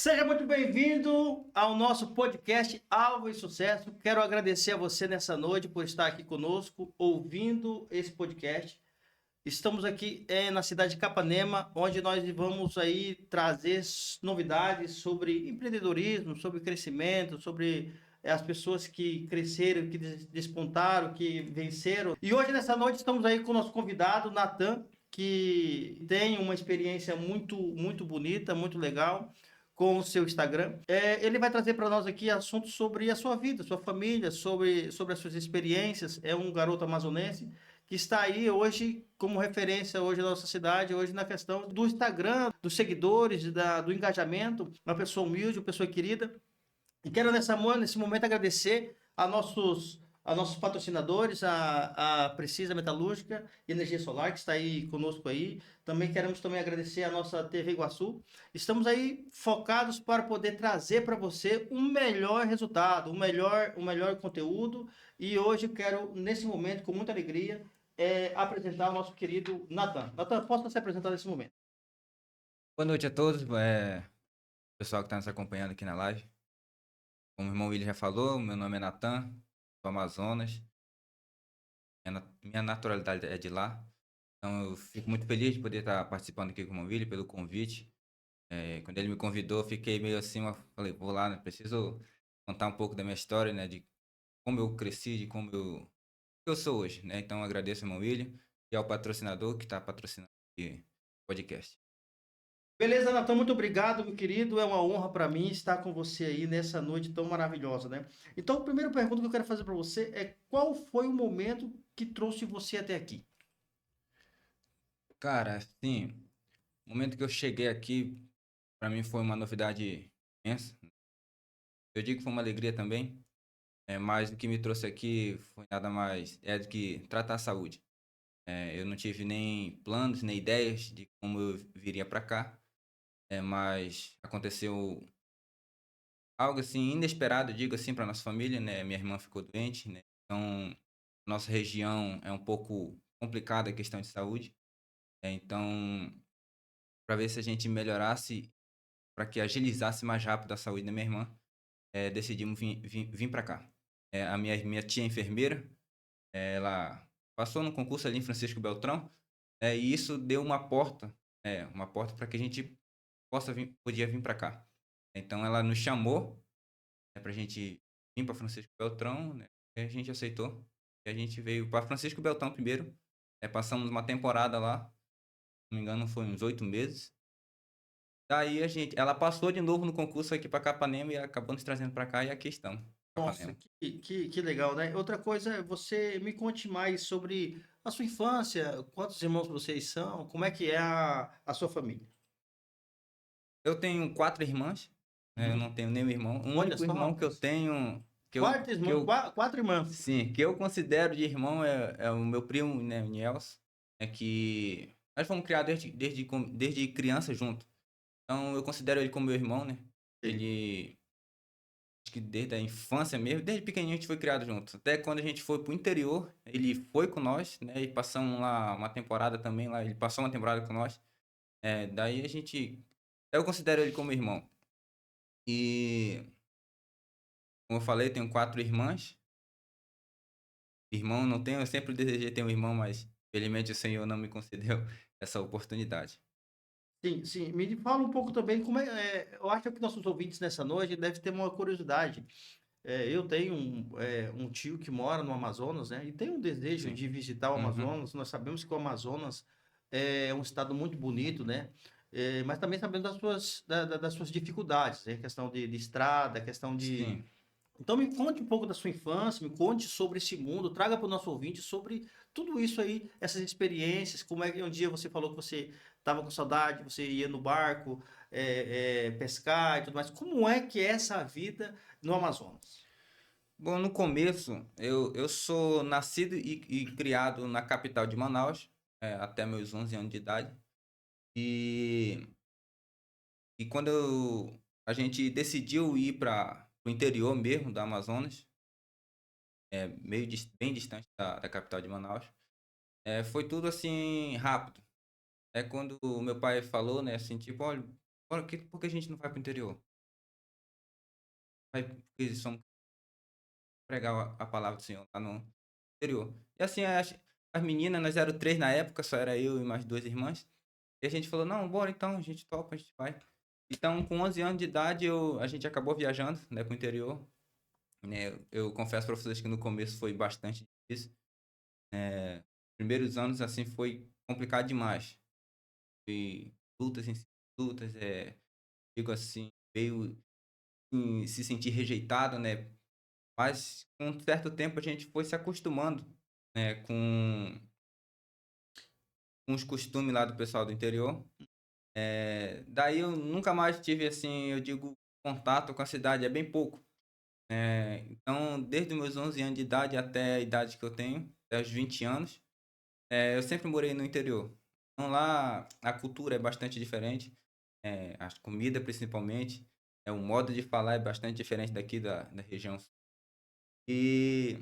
Seja muito bem-vindo ao nosso podcast Alvo e Sucesso. Quero agradecer a você nessa noite por estar aqui conosco, ouvindo esse podcast. Estamos aqui na cidade de Capanema, onde nós vamos aí trazer novidades sobre empreendedorismo, sobre crescimento, sobre as pessoas que cresceram, que despontaram, que venceram. E hoje, nessa noite, estamos aí com o nosso convidado, Natan, que tem uma experiência muito bonita, muito legal com o seu Instagram. Ele vai trazer para nós aqui assuntos sobre a sua vida, sua família, sobre as suas experiências. É um garoto amazonense que está aí hoje como referência hoje na nossa cidade, hoje na questão do Instagram, dos seguidores, do engajamento, uma pessoa humilde, uma pessoa querida. E quero nesse momento agradecer a nossos patrocinadores, a Precisa Metalúrgica e Energia Solar, que está aí conosco aí. Também queremos agradecer a nossa TV Iguaçu. Estamos aí focados para poder trazer para você um melhor resultado, um melhor conteúdo. E hoje quero, nesse momento, com muita alegria, apresentar o nosso querido Natan. Natan, posso se apresentar nesse momento? Boa noite a todos, pessoal que está nos acompanhando aqui na live. Como o irmão William já falou, meu nome é Natan, do Amazonas. Minha naturalidade é de lá. Então eu fico muito feliz de poder estar participando aqui com o irmão William pelo convite. Quando ele me convidou, eu fiquei meio assim, eu falei, vou lá, né? Preciso contar um pouco da minha história, né? De como eu cresci, de como eu sou hoje, né? Então eu agradeço ao irmão William e ao patrocinador que está patrocinando aqui o podcast. Beleza, Natan, muito obrigado, meu querido. É uma honra para mim estar com você aí nessa noite tão maravilhosa, né? Então, a primeira pergunta que eu quero fazer para você é qual foi o momento que trouxe você até aqui? Cara, assim, o momento que eu cheguei aqui, para mim foi uma novidade imensa. Eu digo que foi uma alegria também, mas o que me trouxe aqui foi nada mais do que tratar a saúde. Eu não tive nem planos, nem ideias de como eu viria para cá, mas aconteceu algo assim inesperado, eu digo assim, para nossa família, né? Minha irmã ficou doente, né? Então, nossa região é um pouco complicada a questão de saúde. Então, para ver se a gente melhorasse, para que agilizasse mais rápido a saúde da minha irmã, decidimos vir para cá. A minha tia é enfermeira, ela passou no concurso ali em Francisco Beltrão, e isso deu uma porta para que a gente podia vir para cá. Então ela nos chamou, para a gente vir para Francisco Beltrão, né, e a gente aceitou. E a gente veio para Francisco Beltrão primeiro, passamos uma temporada lá, se não me engano foi uns 8 meses. Daí ela passou de novo no concurso aqui para Capanema e acabou nos trazendo para cá e aqui estamos, Nossa, Capanema. que legal, né? Outra coisa, você me conte mais sobre a sua infância, quantos irmãos vocês são, como é que é a sua família? Eu tenho 4 irmãs, né, eu Uhum. não tenho nenhum irmão. O Olha único só, irmão que eu rapaz. tenho, que Irmãos, eu, quatro irmãs. sim, que eu considero de irmão é o meu primo, né, o Niels, que nós fomos criados desde criança junto. Então eu considero ele como meu irmão, né? Sim. Ele, acho que desde a infância mesmo, desde pequenininho a gente foi criado junto. Até quando a gente foi pro interior, ele foi com nós, né? E passamos lá uma temporada também lá, ele passou uma temporada com nós. Daí eu considero ele como irmão. E, como eu falei, tenho 4 irmãs. Irmão não tenho, eu sempre desejei ter um irmão, mas felizmente o Senhor não me concedeu essa oportunidade. Sim, sim. Me fala um pouco também eu acho que nossos ouvintes nessa noite devem ter uma curiosidade. Eu tenho um tio que mora no Amazonas, né? E tem um desejo Sim. de visitar o Uhum. Amazonas. Nós sabemos que o Amazonas é um estado muito bonito, né? Mas também sabemos das suas dificuldades, né? Questão de estrada, questão de. Sim. Então me conte um pouco da sua infância, me conte sobre esse mundo, traga para o nosso ouvinte sobre tudo isso aí, essas experiências, como é que um dia você falou que você estava com saudade, você ia no barco, pescar e tudo mais. Como é que é essa vida no Amazonas? Bom, no começo, eu sou nascido e criado na capital de Manaus, até meus 11 anos de idade. E, e quando a gente decidiu ir para o interior mesmo do Amazonas, bem distante da capital de Manaus, foi tudo assim rápido. É quando o meu pai falou, né, assim, tipo, olha, por que a gente não vai pro interior? porque somos pregar a palavra do Senhor lá no interior. E assim, as meninas, nós eram 3 na época, só era eu e mais 2 irmãs. E a gente falou, não, bora então, a gente topa, a gente vai. Então, com 11 anos de idade, a gente acabou viajando, né, pro interior. Né, eu confesso para vocês que no começo foi bastante difícil. Primeiros anos, assim, foi complicado demais. E lutas em cima de lutas, digo assim, veio se sentir rejeitado, né? Mas com um certo tempo a gente foi se acostumando, né, com os costumes lá do pessoal do interior. Daí eu nunca mais tive, assim, eu digo, contato com a cidade, é bem pouco. Então, desde os meus 11 anos de idade até a idade que eu tenho, até os 20 anos, eu sempre morei no interior. Então lá a cultura é bastante diferente, a comida principalmente, o modo de falar é bastante diferente daqui da região. E,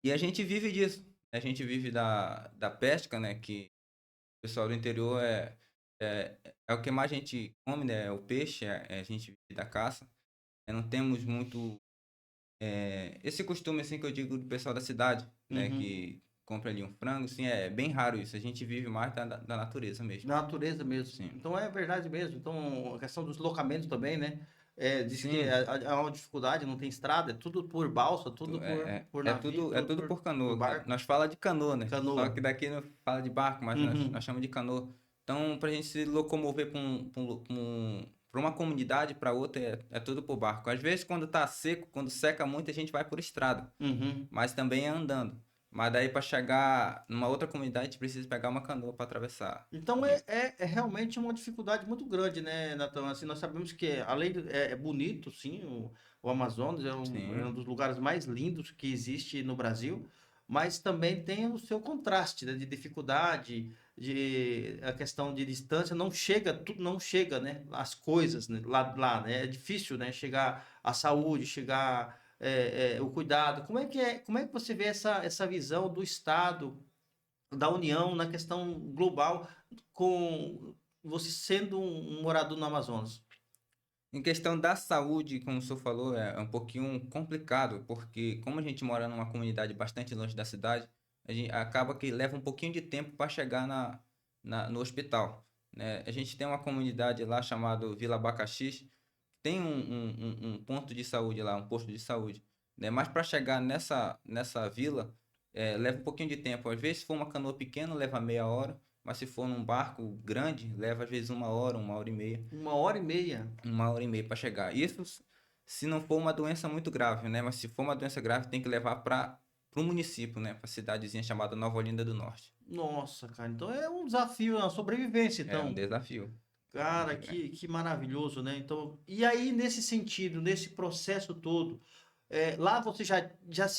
e a gente vive disso. A gente vive da pesca, né? Que o pessoal do interior é o que mais a gente come, né? É o peixe, a gente vive da caça. Não temos muito esse costume, assim, que eu digo do pessoal da cidade, né? Uhum. Que compra ali um frango, assim, é bem raro isso. A gente vive mais da natureza mesmo. Na natureza mesmo. Sim. Então é verdade mesmo. Então a questão dos locamentos também, né? Diz que Sim, é uma dificuldade, não tem estrada, é tudo por balsa, tudo por navio, é tudo tudo por por canoa. barco, Nós fala de canoa, né? Só canoa. que daqui não fala de barco, mas nós Uhum. chamamos de canoa. Então, pra gente se locomover pra uma comunidade, para outra, é tudo por barco. Às vezes, quando tá seco, quando seca muito, a gente vai por estrada, Uhum. mas também é andando. Mas daí, para chegar numa outra comunidade, a gente precisa pegar uma canoa para atravessar o Então rio. é realmente uma dificuldade muito grande, né, Nathan? Assim, nós sabemos que além é bonito, sim, o Amazonas é um Sim, dos lugares mais lindos que existe no Brasil, mas também tem o seu contraste, né, de dificuldade, de a questão de distância, não chega, tudo não chega, né, as coisas, né, lá, né, é difícil, né, chegar à saúde, chegar o cuidado. Como é que você vê essa visão do Estado, da União na questão global com você sendo um morador no Amazonas? em questão da saúde, como o senhor falou, é um pouquinho complicado, porque como a gente mora numa comunidade bastante longe da cidade, a gente acaba que leva um pouquinho de tempo para chegar no hospital, né? A gente tem uma comunidade lá chamada Vila Abacaxi, tem um ponto de saúde lá, um posto de saúde, né? Mas para chegar nessa vila, leva um pouquinho de tempo. Às vezes, se for uma canoa pequena, leva meia hora, mas se for num barco grande, leva às vezes uma hora e meia. 1 hora e meia. Uma hora e meia para chegar. Isso se não for uma doença muito grave, né? Mas se for uma doença grave, tem que levar para o município, né? Para cidadezinha chamada Nova Olinda do Norte. Nossa, cara, então é um desafio, é uma sobrevivência, É um então. desafio Cara, muito grande. que maravilhoso, né? Então, e aí, nesse sentido, nesse processo todo, lá você já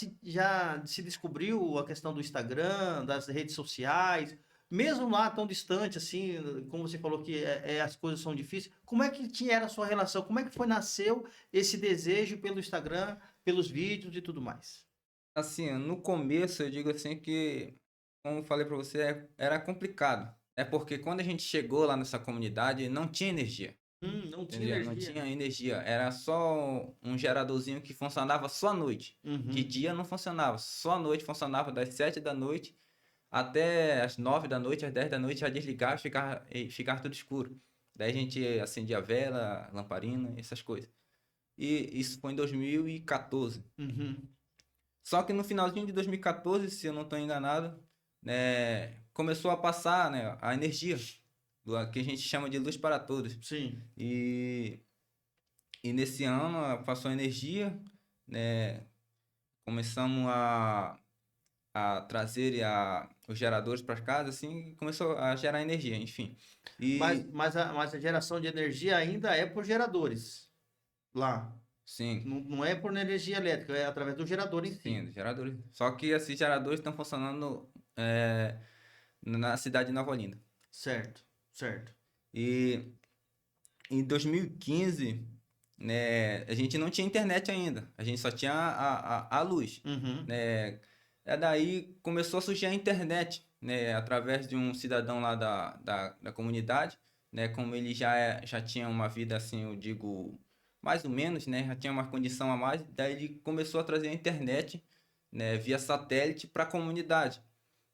se descobriu a questão do Instagram, das redes sociais, mesmo lá tão distante, assim, como você falou que as coisas são difíceis, como é que era a sua relação? Como é que nasceu esse desejo pelo Instagram, pelos vídeos e tudo mais? Assim, no começo eu digo assim que, como eu falei para você, era complicado. É porque quando a gente chegou lá nessa comunidade, não tinha energia. Não tinha Entendeu? Não energia. tinha energia. Era só um geradorzinho que funcionava só à noite. De Uhum. dia não funcionava. Só à noite funcionava das 7 da noite até as 9 da noite, às 10 da noite já desligava e ficava tudo escuro. Daí a gente acendia a vela, lamparina, essas coisas. E isso foi em 2014. Uhum. Só que no finalzinho de 2014, se eu não estou enganado, né, começou a passar, né, a energia, que a gente chama de luz para todos. Sim. E, e nesse ano passou a energia, né, começamos a trazer os geradores para casa, assim, e começou a gerar energia, enfim. Mas, E mas a geração de energia ainda é por geradores lá. sim, Não é por energia elétrica, é através do gerador em sim, si. os geradores. Só que esses geradores estão funcionando é, na cidade de Nova Olinda. Certo, certo. E em 2015, né, a gente não tinha internet ainda, a gente só tinha a luz, Uhum. né? Daí começou a surgir a internet, né, através de um cidadão lá da comunidade, né, como ele já tinha uma vida, assim, eu digo, mais ou menos, né? Já tinha uma condição a mais. Daí ele começou a trazer a internet, né, via satélite para a comunidade,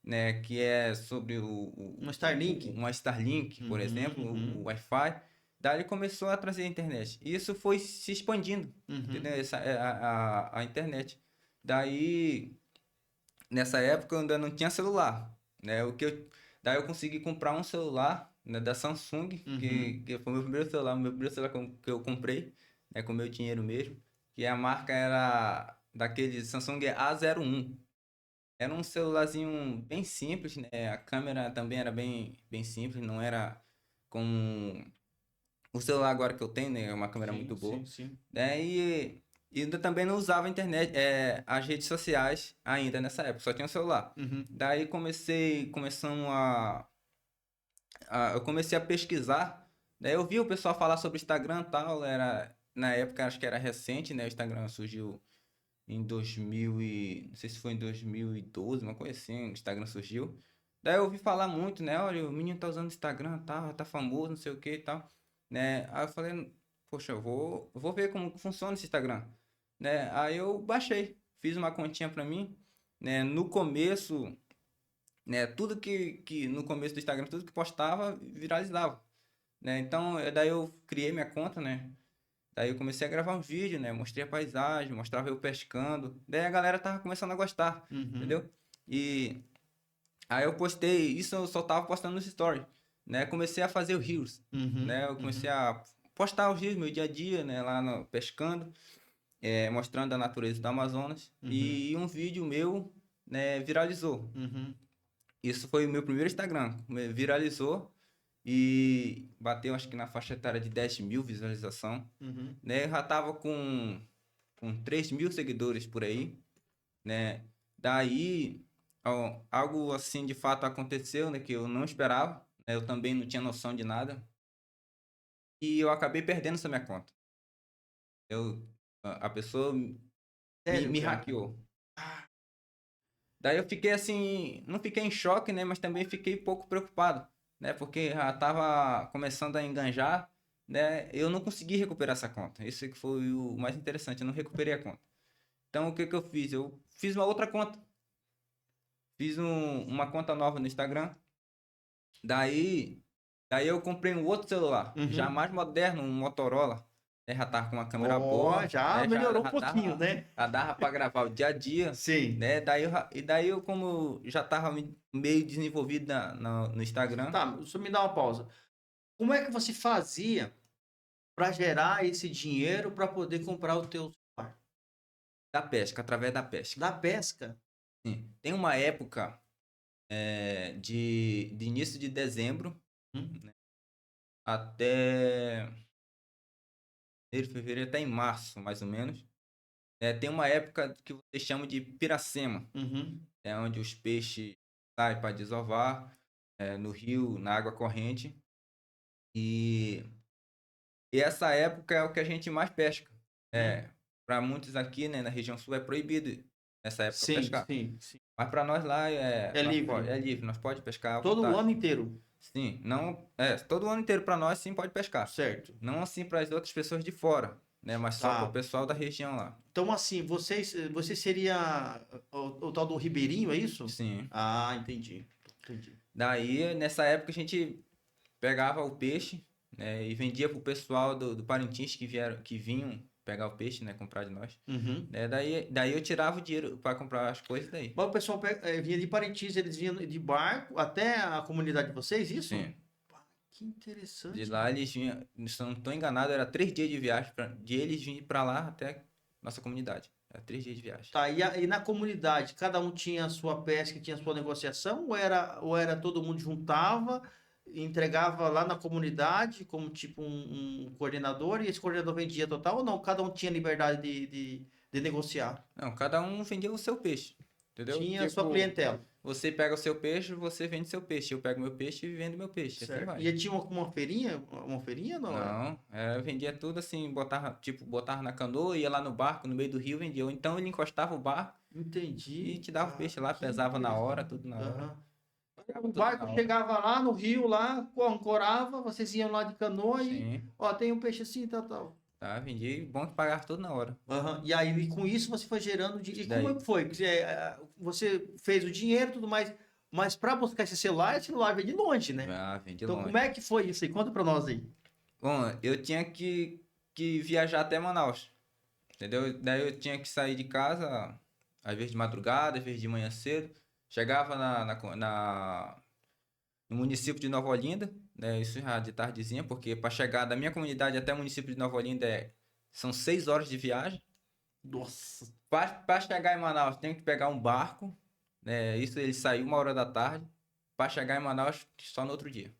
né? Que é sobre Um Starlink. uma Starlink, por exemplo, o Uhum. Wi-Fi. Daí ele começou a trazer a internet. E isso foi se expandindo, entendeu? Uhum. Essa, a internet. Daí, nessa época, eu ainda não tinha celular, né? Daí eu consegui comprar um celular, né, da Samsung, Uhum. que foi o meu primeiro celular que eu comprei, né, com meu dinheiro mesmo. Que a marca era daquele Samsung A01. Era um celularzinho bem simples, né? A câmera também era bem simples, não era como o celular agora que eu tenho, né? É uma câmera Sim, muito boa. sim, sim. Né? E ainda também não usava a internet, as redes sociais ainda nessa época, só tinha o celular. Uhum. Daí começamos eu comecei a pesquisar, daí eu vi o pessoal falar sobre Instagram e tal, na época acho que era recente, né? O Instagram surgiu em 2000 não sei se foi em 2012, uma coisa assim, o Instagram surgiu. Daí eu ouvi falar muito, né? Olha, o menino tá usando Instagram, tá famoso, não sei o que e tal, né? Aí eu falei, poxa, eu vou ver como funciona esse Instagram, né? Aí eu baixei, fiz uma continha pra mim, né? No começo, né? Tudo que no começo do Instagram, tudo que postava, viralizava, né? Então, daí eu criei minha conta, né? Daí eu comecei a gravar um vídeo, né? Mostrei a paisagem, mostrava eu pescando. Daí a galera tava começando a gostar, Uhum. entendeu? E aí eu postei, isso eu só tava postando nos stories, né? Comecei a fazer o Reels, Uhum. né? Eu comecei Uhum. a postar os Reels, meu dia a dia, né? Lá no, pescando, mostrando a natureza do Amazonas. Uhum. E um vídeo meu, né, viralizou. Uhum. Isso foi o meu primeiro Instagram, viralizou e bateu acho que na faixa etária de 10 mil visualização, Uhum. né? Eu já tava com 3 mil seguidores por aí, né? Daí, ó, algo assim de fato aconteceu, né? Que eu não esperava, né? Eu também não tinha noção de nada. E eu acabei perdendo essa minha conta. A pessoa Sério, me cara? hackeou. Daí eu fiquei assim, não fiquei em choque, né? Mas também fiquei pouco preocupado, né? Porque já tava começando a enganjar, né? Eu não consegui recuperar essa conta. Isso que foi o mais interessante, eu não recuperei a conta. Então, o que que eu fiz? Eu fiz uma outra conta. Fiz uma conta nova no Instagram. Daí, daí eu comprei um outro celular, já Uhum. mais moderno, um Motorola. Né? Já tava com uma câmera Ó, boa, já né? melhorou um pouquinho, né? Já dava para gravar o dia a dia, Sim. né? Daí eu como já tava meio desenvolvido no Instagram, Tá, só me dá uma pausa. Como é que você fazia para gerar esse dinheiro para poder comprar o teu celular? da pesca, através da pesca. Da pesca? Sim. Tem uma época de início de dezembro, Hum? né? Até janeiro, fevereiro, até em março, mais ou menos. Tem uma época que vocês chamam de piracema, Uhum. onde os peixes saem para desovar no rio, na água corrente. E, e essa época é o que a gente mais pesca. Hum. Para muitos aqui, né, na região sul é proibido nessa época Sim, pescar. sim, sim. Mas para nós lá É livre. é livre, nós pode pescar à Todo o vontade. ano inteiro. Sim, não, todo o ano inteiro para nós sim pode pescar. Certo. Não assim para as outras pessoas de fora, né, mas só para o Tá. pessoal da região lá. Então, assim, você seria o tal do ribeirinho, é isso? Sim. Ah, entendi. Entendi. Daí, nessa época, a gente pegava o peixe, né, e vendia pro pessoal do Parintins que vinham pegar o peixe, né, comprar de nós. Uhum. Né, daí eu tirava o dinheiro para comprar as coisas daí. Mas o pessoal vinha de Parintins, eles vinham de barco até a comunidade de vocês, isso? Sim. Pá, que De interessante. lá eles vinham, se eu não estou enganado, era 3 dias de viagem de eles virem para lá até nossa comunidade. Era 3 dias de viagem. Tá, e na comunidade, cada um tinha a sua pesca, tinha a sua negociação, ou era todo mundo juntava, entregava lá na comunidade, como tipo um coordenador, e esse coordenador vendia total, ou não? Cada um tinha liberdade de negociar. Não, cada um vendia o seu peixe, entendeu? Tinha a sua Tipo, clientela, você pega o seu peixe, você vende seu peixe. Eu pego meu peixe e vendo meu peixe. Assim certo? vai. E tinha uma feirinha? Uma feirinha, não? Não, eu vendia tudo assim, botava na canoa, ia lá no barco, no meio do rio, vendia. Ou então ele encostava o barco e Entendi, te dava o cara, peixe lá, que pesava na hora, interessante. tudo na hora. Aham. Pagava O tudo barco na hora. chegava lá no rio, lá, ancorava, vocês iam lá de canoa e, Sim. ó, tem um peixe assim, tal, tal. Tá, vendi, bom que pagava tudo na hora. Aham. E aí, e com isso, você foi gerando dinheiro. E como é Daí, que foi? Você fez o dinheiro e tudo mais, mas para buscar esse celular veio de longe, né? vem de Então, como longe. é que foi isso aí? Conta para nós aí. Bom, eu tinha que viajar até Manaus, entendeu? Daí eu tinha que sair de casa, às vezes de madrugada, às vezes de manhã cedo. Chegava no município de Nova Olinda, né? Isso já de tardezinha, porque para chegar da minha comunidade até o município de Nova Olinda são 6 horas de viagem. Nossa. Para chegar em Manaus, tem que pegar um barco, né? Isso ele saiu 1 hora da tarde. Para chegar em Manaus, só no outro dia.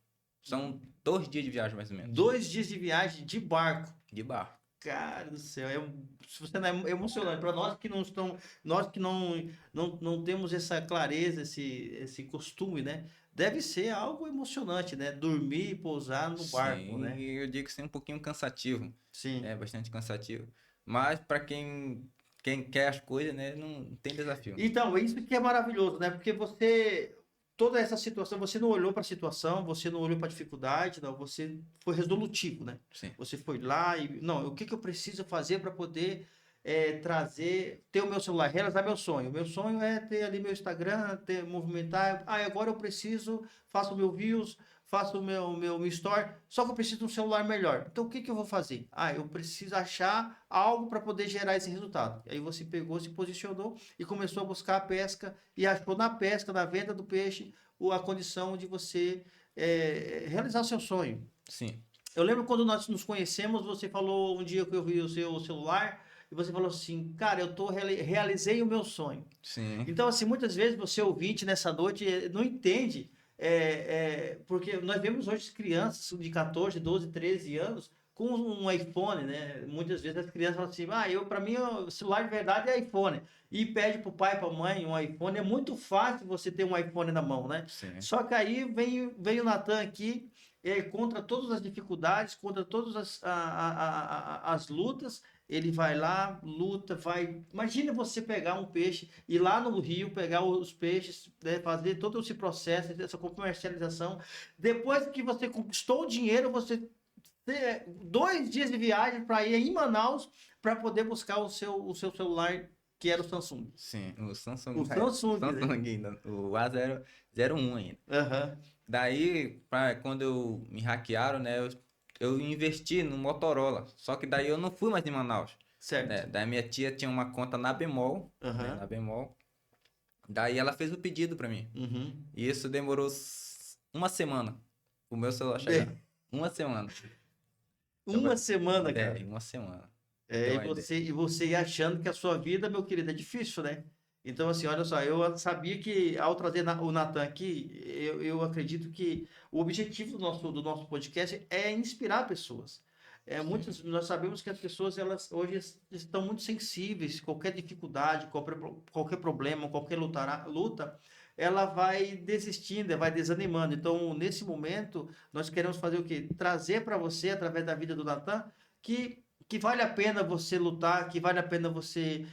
São 2 dias de viagem, mais ou menos. 2 dias de viagem de barco. De barco. Cara do céu, se você não é emocionante para nós que não estão, nós que não temos essa clareza, esse costume, né? Deve ser algo emocionante, né? Dormir e pousar no barco, Sim, né? eu digo que sim, um pouquinho cansativo. Sim. É bastante cansativo. Mas para quem quer as coisas, né, não tem desafio. Então, isso que é maravilhoso, né? Porque você, toda essa situação, você não olhou para a situação, você não olhou para a dificuldade, não, você foi resolutivo, né? Sim, Você foi lá e, não, o que que eu preciso fazer para poder ter o meu celular, realizar meu sonho. Meu sonho é ter ali meu Instagram, ter, movimentar. Ah, agora eu preciso, faço o meu views, faço o meu store, só que eu preciso de um celular melhor. Então, o que que eu vou fazer? Ah, eu preciso achar algo para poder gerar esse resultado. Aí você pegou, se posicionou e começou a buscar a pesca e achou na pesca, na venda do peixe, a condição de você realizar o seu sonho. sim, Eu lembro quando nós nos conhecemos, você falou um dia que eu vi o seu celular e você falou assim, cara, realizei o meu sonho. sim, Então, assim, muitas vezes você ouvinte nessa noite não entende, porque nós vemos hoje crianças de 14, 12, 13 anos com um iPhone, né? Muitas vezes as crianças falam assim, para mim o celular de verdade é iPhone. E pede pro pai, pra mãe um iPhone. É muito fácil você ter um iPhone na mão, né? sim, Só que aí vem o Natan aqui, contra todas as dificuldades, contra todas as lutas, ele vai lá, luta, vai. Imagina você pegar um peixe, ir lá no rio, pegar os peixes, né, fazer todo esse processo, essa comercialização. Depois que você conquistou o dinheiro, você ter 2 dias de viagem para ir em Manaus para poder buscar o seu celular, que era o Samsung. sim. O Samsung, O Samsung, né? Samsung ainda, o A001 ainda. Aham, Daí, quando me hackearam, né, eu investi no Motorola. Só que daí eu não fui mais em Manaus, certo. né? Daí minha tia tinha uma conta na Bemol, né, Aham, na Bemol. Daí ela fez o pedido para mim. uhum. E isso demorou uma semana o meu celular chegar. Bem, Uma semana. Então, uma semana, é, cara. uma semana. É, Deu e uma ideia. você ia achando que a sua vida, meu querido, é difícil, né? Então, assim, olha só, eu sabia que ao trazer o Natan aqui, eu acredito que o objetivo do nosso podcast é inspirar pessoas. Sim, Nós sabemos que as pessoas, elas hoje estão muito sensíveis, qualquer dificuldade, qualquer problema, qualquer luta, ela vai desistindo, vai desanimando. Então, nesse momento, nós queremos fazer o quê? Trazer para você, através da vida do Natan, que vale a pena você lutar, que vale a pena você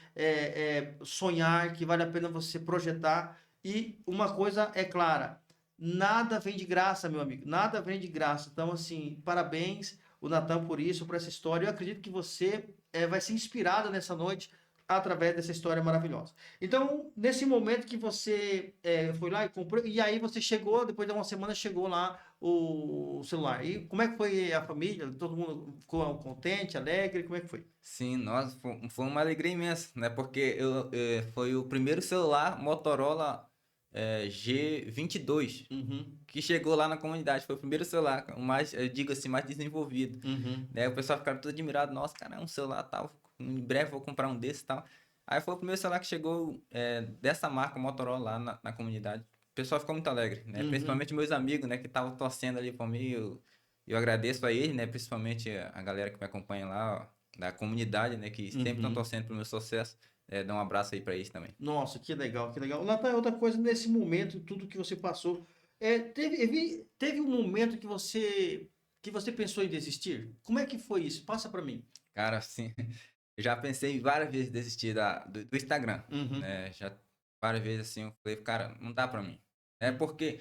sonhar, que vale a pena você projetar. E uma coisa é clara: nada vem de graça, meu amigo, nada vem de graça. Então, assim, parabéns, o Natan, por isso, por essa história. Eu acredito que você vai ser inspirado nessa noite através dessa história maravilhosa. Então, nesse momento que você foi lá e comprou, e aí você chegou, depois de uma semana, chegou lá o celular. E como é que foi a família? Todo mundo ficou contente, alegre? Como é que foi? sim, nossa, foi uma alegria imensa, né? Porque foi o primeiro celular Motorola G22 Uhum, que chegou lá na comunidade. Foi o primeiro celular, o mais, eu digo assim, mais desenvolvido. uhum. Né? O pessoal ficaram todo admirado. Nossa, cara, é um celular tal. Em breve vou comprar um desse e tal. Aí foi o primeiro celular que chegou dessa marca Motorola lá na comunidade. O pessoal ficou muito alegre, né? Uhum, Principalmente meus amigos, né? Que estavam torcendo ali por mim. Eu agradeço a eles, né? Principalmente a galera que me acompanha lá, ó, da comunidade, né? Que sempre estão uhum. torcendo pro meu sucesso. Dá um abraço aí pra eles também. Nossa, que legal, que legal. Natan, outra coisa, nesse momento, tudo que você passou, teve um momento que você pensou em desistir? Como é que foi isso? Passa para mim. Cara, assim, eu já pensei várias vezes em desistir do Instagram, Uhum, né? Já várias vezes assim, eu falei, cara, não dá pra mim. É porque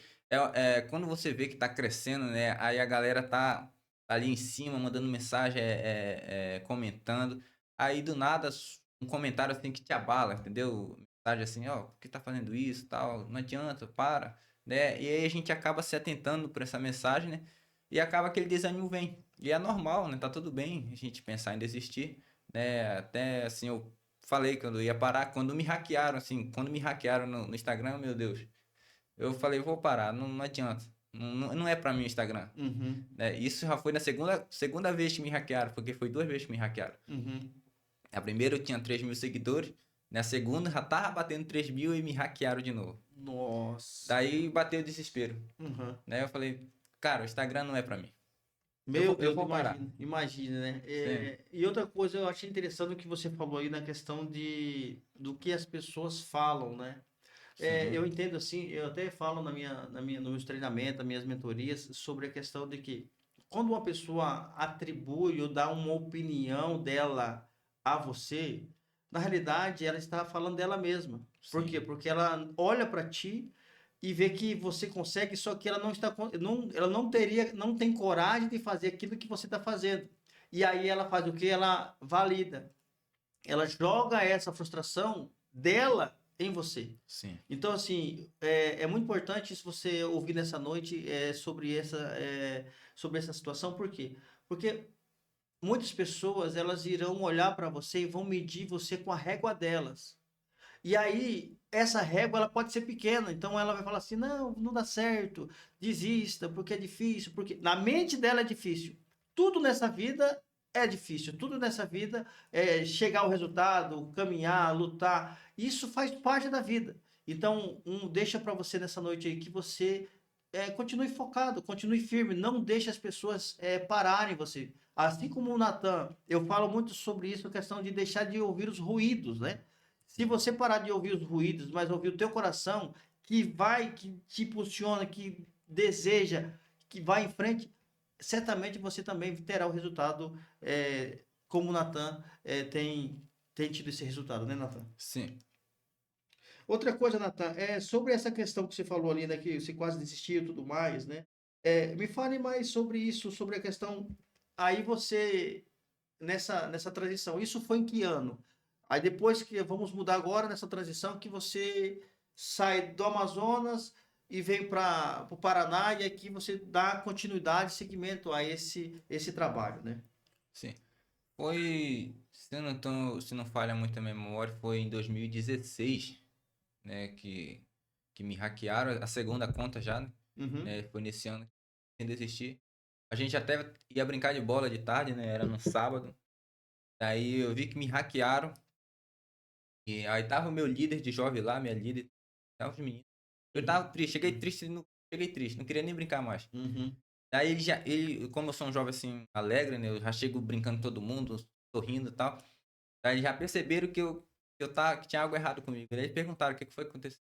quando você vê que tá crescendo, né? Aí a galera tá. tá ali em cima, mandando mensagem, comentando. Aí do nada, um comentário assim que te abala, entendeu? Mensagem assim, ó, por que tá fazendo isso, tal? Não adianta, para, né? E aí a gente acaba se atentando por essa mensagem, né? E acaba que aquele desânimo vem. E é normal, né? Tá tudo bem a gente pensar em desistir, né? Até assim, eu falei quando eu ia parar, quando me hackearam, assim, quando me hackearam no Instagram, meu Deus. Eu falei, vou parar, não adianta. Não é pra mim o Instagram. Uhum, Né? Isso já foi na segunda vez que me hackearam, porque foi 2 vezes que me hackearam. uhum. A primeira eu tinha 3.000 seguidores, na segunda já tava batendo 3.000 e me hackearam de novo. Nossa. Daí bateu o desespero. Uhum. Né? Eu falei, cara, o Instagram não é pra mim. Eu Meu vou, eu Deus, vou parar. imagina, imagina, né? Sim, E outra coisa, eu achei interessante o que você falou aí na questão do que as pessoas falam, né? Eu sim, entendo assim, eu até falo nos meus treinamentos, nas minhas mentorias, sobre a questão de que quando uma pessoa atribui ou dá uma opinião dela a você, na realidade ela está falando dela mesma. Por quê? sim, Porque ela olha para ti e vê que você consegue, só que ela não está, ela não teria, não tem coragem de fazer aquilo que você está fazendo. E aí ela faz o que? Ela valida, ela joga essa frustração dela em você. sim, Então, assim, é muito importante se você ouvir nessa noite sobre essa situação, por quê? Porque muitas pessoas, elas irão olhar para você e vão medir você com a régua delas. E aí, essa régua, ela pode ser pequena, então ela vai falar assim, não, não dá certo, desista, porque é difícil, porque na mente dela é difícil. Tudo nessa vida é difícil, tudo nessa vida é chegar ao resultado, caminhar, lutar, isso faz parte da vida. Então, deixa para você nessa noite aí que você continue focado, continue firme, não deixe as pessoas pararem você. Assim como o Natan, eu falo muito sobre isso, a questão de deixar de ouvir os ruídos, né? Se sim. você parar de ouvir os ruídos, mas ouvir o teu coração, que te impulsiona, que deseja, que vai em frente, certamente você também terá o resultado, como o Natan tem tido esse resultado, né, Natan? Sim. Outra coisa, Natan, é sobre essa questão que você falou ali, né, que você quase desistiu e tudo mais, né? Me fale mais sobre isso, sobre a questão. Aí você, nessa transição, isso foi em que ano? Aí depois que vamos mudar agora nessa transição, que você sai do Amazonas e vem para o Paraná, e aqui você dá continuidade, seguimento a esse trabalho, né? Sim. Foi, se não falha muito a memória, foi em 2016, né, que me hackearam, a segunda conta já, Uhum. né, foi nesse ano, sem desistir. A gente até ia brincar de bola de tarde, né, era no sábado. Daí eu vi que me hackearam, e aí tava o meu líder de jovem lá, minha líder, tava os meninos. Eu tava Uhum. triste, cheguei triste, não queria nem brincar mais. Uhum. Daí como eu sou um jovem assim, alegre, né, eu já chego brincando com todo mundo, sorrindo e tal. Daí eles já perceberam que tinha algo errado comigo. Daí eles perguntaram o que foi que aconteceu.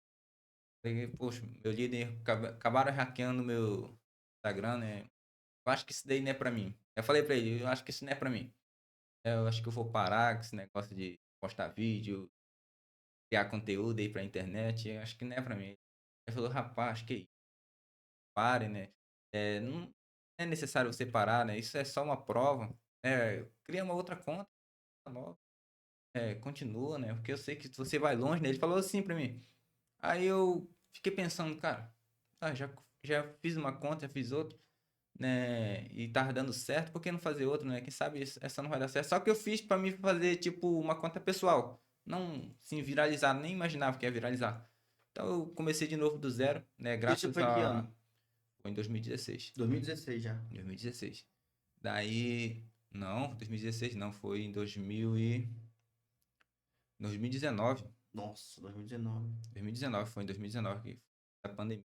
Eu falei, poxa, meu líder acabaram hackeando meu Instagram, né? Eu acho que isso daí não é pra mim. Eu falei pra ele, eu acho que isso não é pra mim. Eu acho que eu vou parar com esse negócio de postar vídeo, criar conteúdo aí pra internet. Eu acho que não é pra mim. Ele falou, rapaz, que isso? Pare, né? Não é necessário você parar, né? Isso é só uma prova. Cria uma outra conta nova. Continua, né? Porque eu sei que você vai longe, né? Ele falou assim pra mim. Aí eu fiquei pensando, cara, já fiz uma conta, já fiz outra, né? E tava dando certo, por que não fazer outra, né? Quem sabe essa não vai dar certo. Só que eu fiz pra mim fazer, tipo, uma conta pessoal. Não, sim, viralizar, nem imaginava que ia viralizar. Então eu comecei de novo do zero, né? Isso Graças foi em que a. ano? Foi em 2016. 2016 já. 2016. Daí. Não, 2016 não, foi em 2019. Nossa, 2019. 2019, foi em 2019 que foi a pandemia.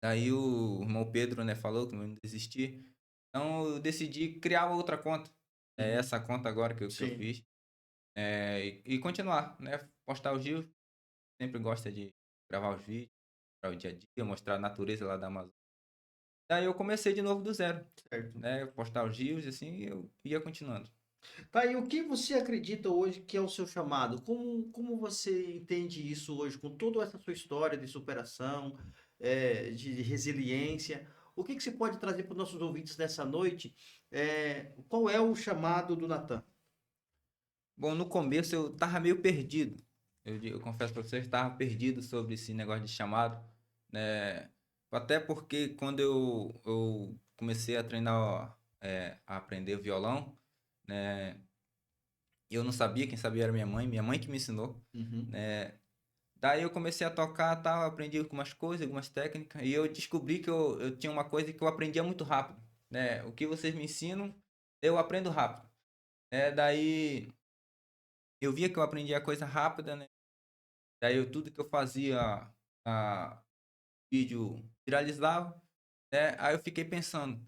Daí o irmão Pedro, né, falou que não desistir. Então eu decidi criar outra conta. É Uhum. essa conta agora que eu Sim. fiz. E continuar, né? Postar os vídeos. Sempre gosta de gravar os vídeos, para o dia a dia, mostrar a natureza lá da Amazônia. Daí eu comecei de novo do zero, Certo. né? Postar os vídeos assim e eu ia continuando. Tá, e o que você acredita hoje que é o seu chamado? Como você entende isso hoje, com toda essa sua história de superação, de resiliência? O que você pode trazer para os nossos ouvintes nessa noite? Qual é o chamado do Natan? Bom, no começo eu tava meio perdido. Eu confesso para vocês, estava perdido sobre esse negócio de chamado, né? Até porque quando eu comecei a treinar, a aprender violão, né? Eu não sabia, quem sabia era minha mãe que me ensinou, Uhum. né? Daí eu comecei a tocar, tal, aprendi algumas coisas, algumas técnicas, e eu descobri que eu tinha uma coisa que eu aprendia muito rápido, né? O que vocês me ensinam, eu aprendo rápido. Daí eu via que eu aprendia coisa rápida, né? Daí tudo que eu fazia, a vídeo viralizava, né? Aí eu fiquei pensando,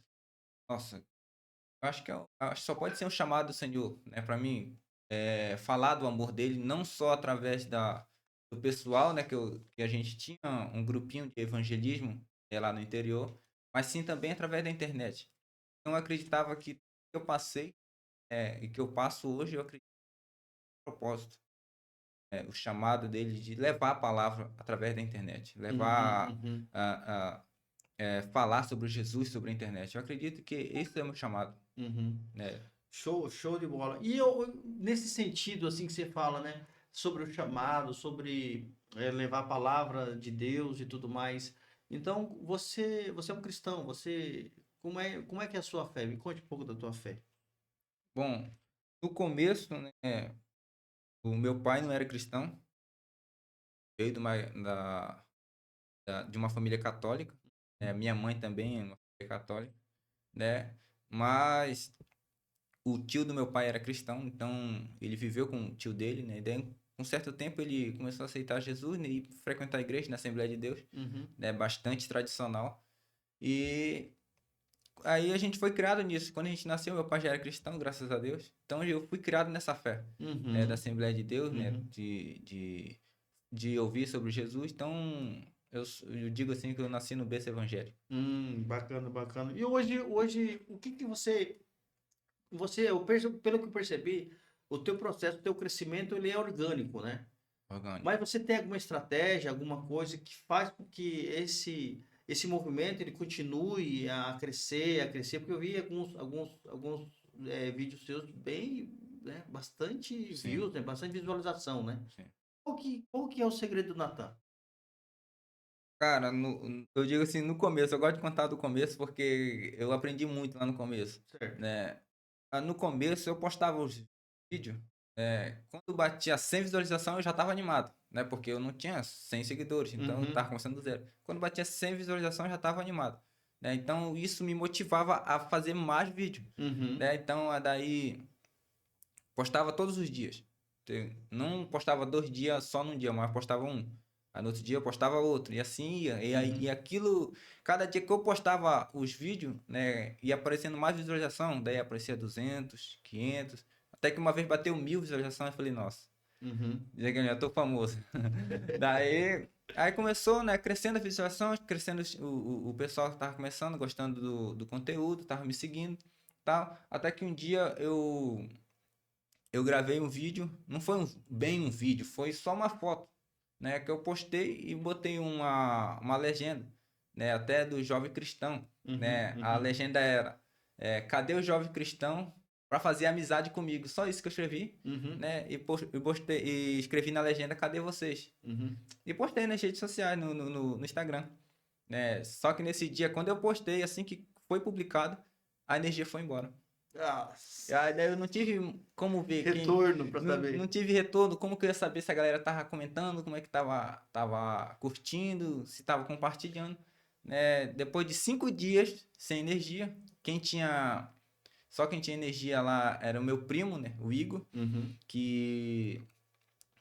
nossa, eu acho que acho que só pode ser um chamado do Senhor, né? Para mim, falar do amor dele, não só através do pessoal, né? Que a gente tinha um grupinho de evangelismo lá no interior, mas sim também através da internet. Então eu acreditava que o que eu passei, e que eu passo hoje, eu acredito no propósito. O chamado dele de levar a palavra através da internet, Uhum, levar uhum. falar sobre Jesus sobre a internet. Eu acredito que esse é o meu chamado, Uhum. né? Show, show de bola. E eu, nesse sentido, assim que você fala, né, sobre o chamado, sobre levar a palavra de Deus e tudo mais. Então, você é um cristão, como é que é a sua fé? Me conte um pouco da tua fé. Bom, no começo, né, o meu pai não era cristão, veio de uma família católica, minha mãe também é uma família católica, né? Mas o tio do meu pai era cristão, então ele viveu com o tio dele, né? E daí, com um certo tempo ele começou a aceitar Jesus, né, e frequentar a igreja na Assembleia de Deus, Uhum, né? Bastante tradicional. E aí a gente foi criado nisso. Quando a gente nasceu, meu pai já era cristão, graças a Deus. Então eu fui criado nessa fé, né? Da uhum, Assembleia de Deus, né? uhum. De ouvir sobre Jesus. Então eu digo assim que eu nasci no berço evangélico. Bacana, bacana. E hoje, o que que pelo que eu percebi, o teu processo, o teu crescimento, ele é orgânico, né? Orgânico. Mas você tem alguma estratégia, alguma coisa que faz com que esse movimento ele continue a crescer? Porque eu vi alguns vídeos seus bem, né, bastante Sim, views, né, bastante visualização, né? sim. Qual que é o segredo do Natan? Cara, eu digo assim, no começo, eu gosto de contar do começo porque eu aprendi muito lá no começo, Certo. né? No começo eu postava os vídeos, quando batia 100 visualizações eu já tava animado, né? Porque eu não tinha 100 seguidores, então eu Uhum, tava começando do zero. Quando batia 100 visualizações eu já tava animado, né? Então isso me motivava a fazer mais vídeo, uhum, né? Então daí postava todos os dias. Não postava 2 dias só num dia, mas postava um. Aí no outro dia eu postava outro. E assim ia. E uhum, aquilo, cada dia que eu postava os vídeos, né, ia aparecendo mais visualização. Daí aparecia 200, 500. Até que uma vez bateu 1000 visualizações. Eu falei, nossa, uhum, já tô famoso. Daí, aí começou, né, crescendo a visualização, crescendo o pessoal que tava começando, gostando do conteúdo, tava me seguindo, tal. Até que um dia eu gravei um vídeo, não foi bem um vídeo, foi só uma foto, né, que eu postei e botei uma legenda, né, até do Jovem Cristão, uhum, né, a uhum, legenda era, cadê o Jovem Cristão para fazer amizade comigo? Só isso que eu escrevi, uhum, né, e postei, e escrevi na legenda, cadê vocês? uhum. E postei nas redes sociais, no Instagram, né, só que nesse dia, quando eu postei, assim que foi publicado, a energia foi embora. Ah, Daí eu não tive como ver quem. retorno para Não saber. tive retorno, como que eu ia saber se a galera tava comentando, como é que tava curtindo, se tava compartilhando. Né? Depois de 5 dias sem energia, quem tinha. Só quem tinha energia lá era o meu primo, né? O Igor, Uhum. que,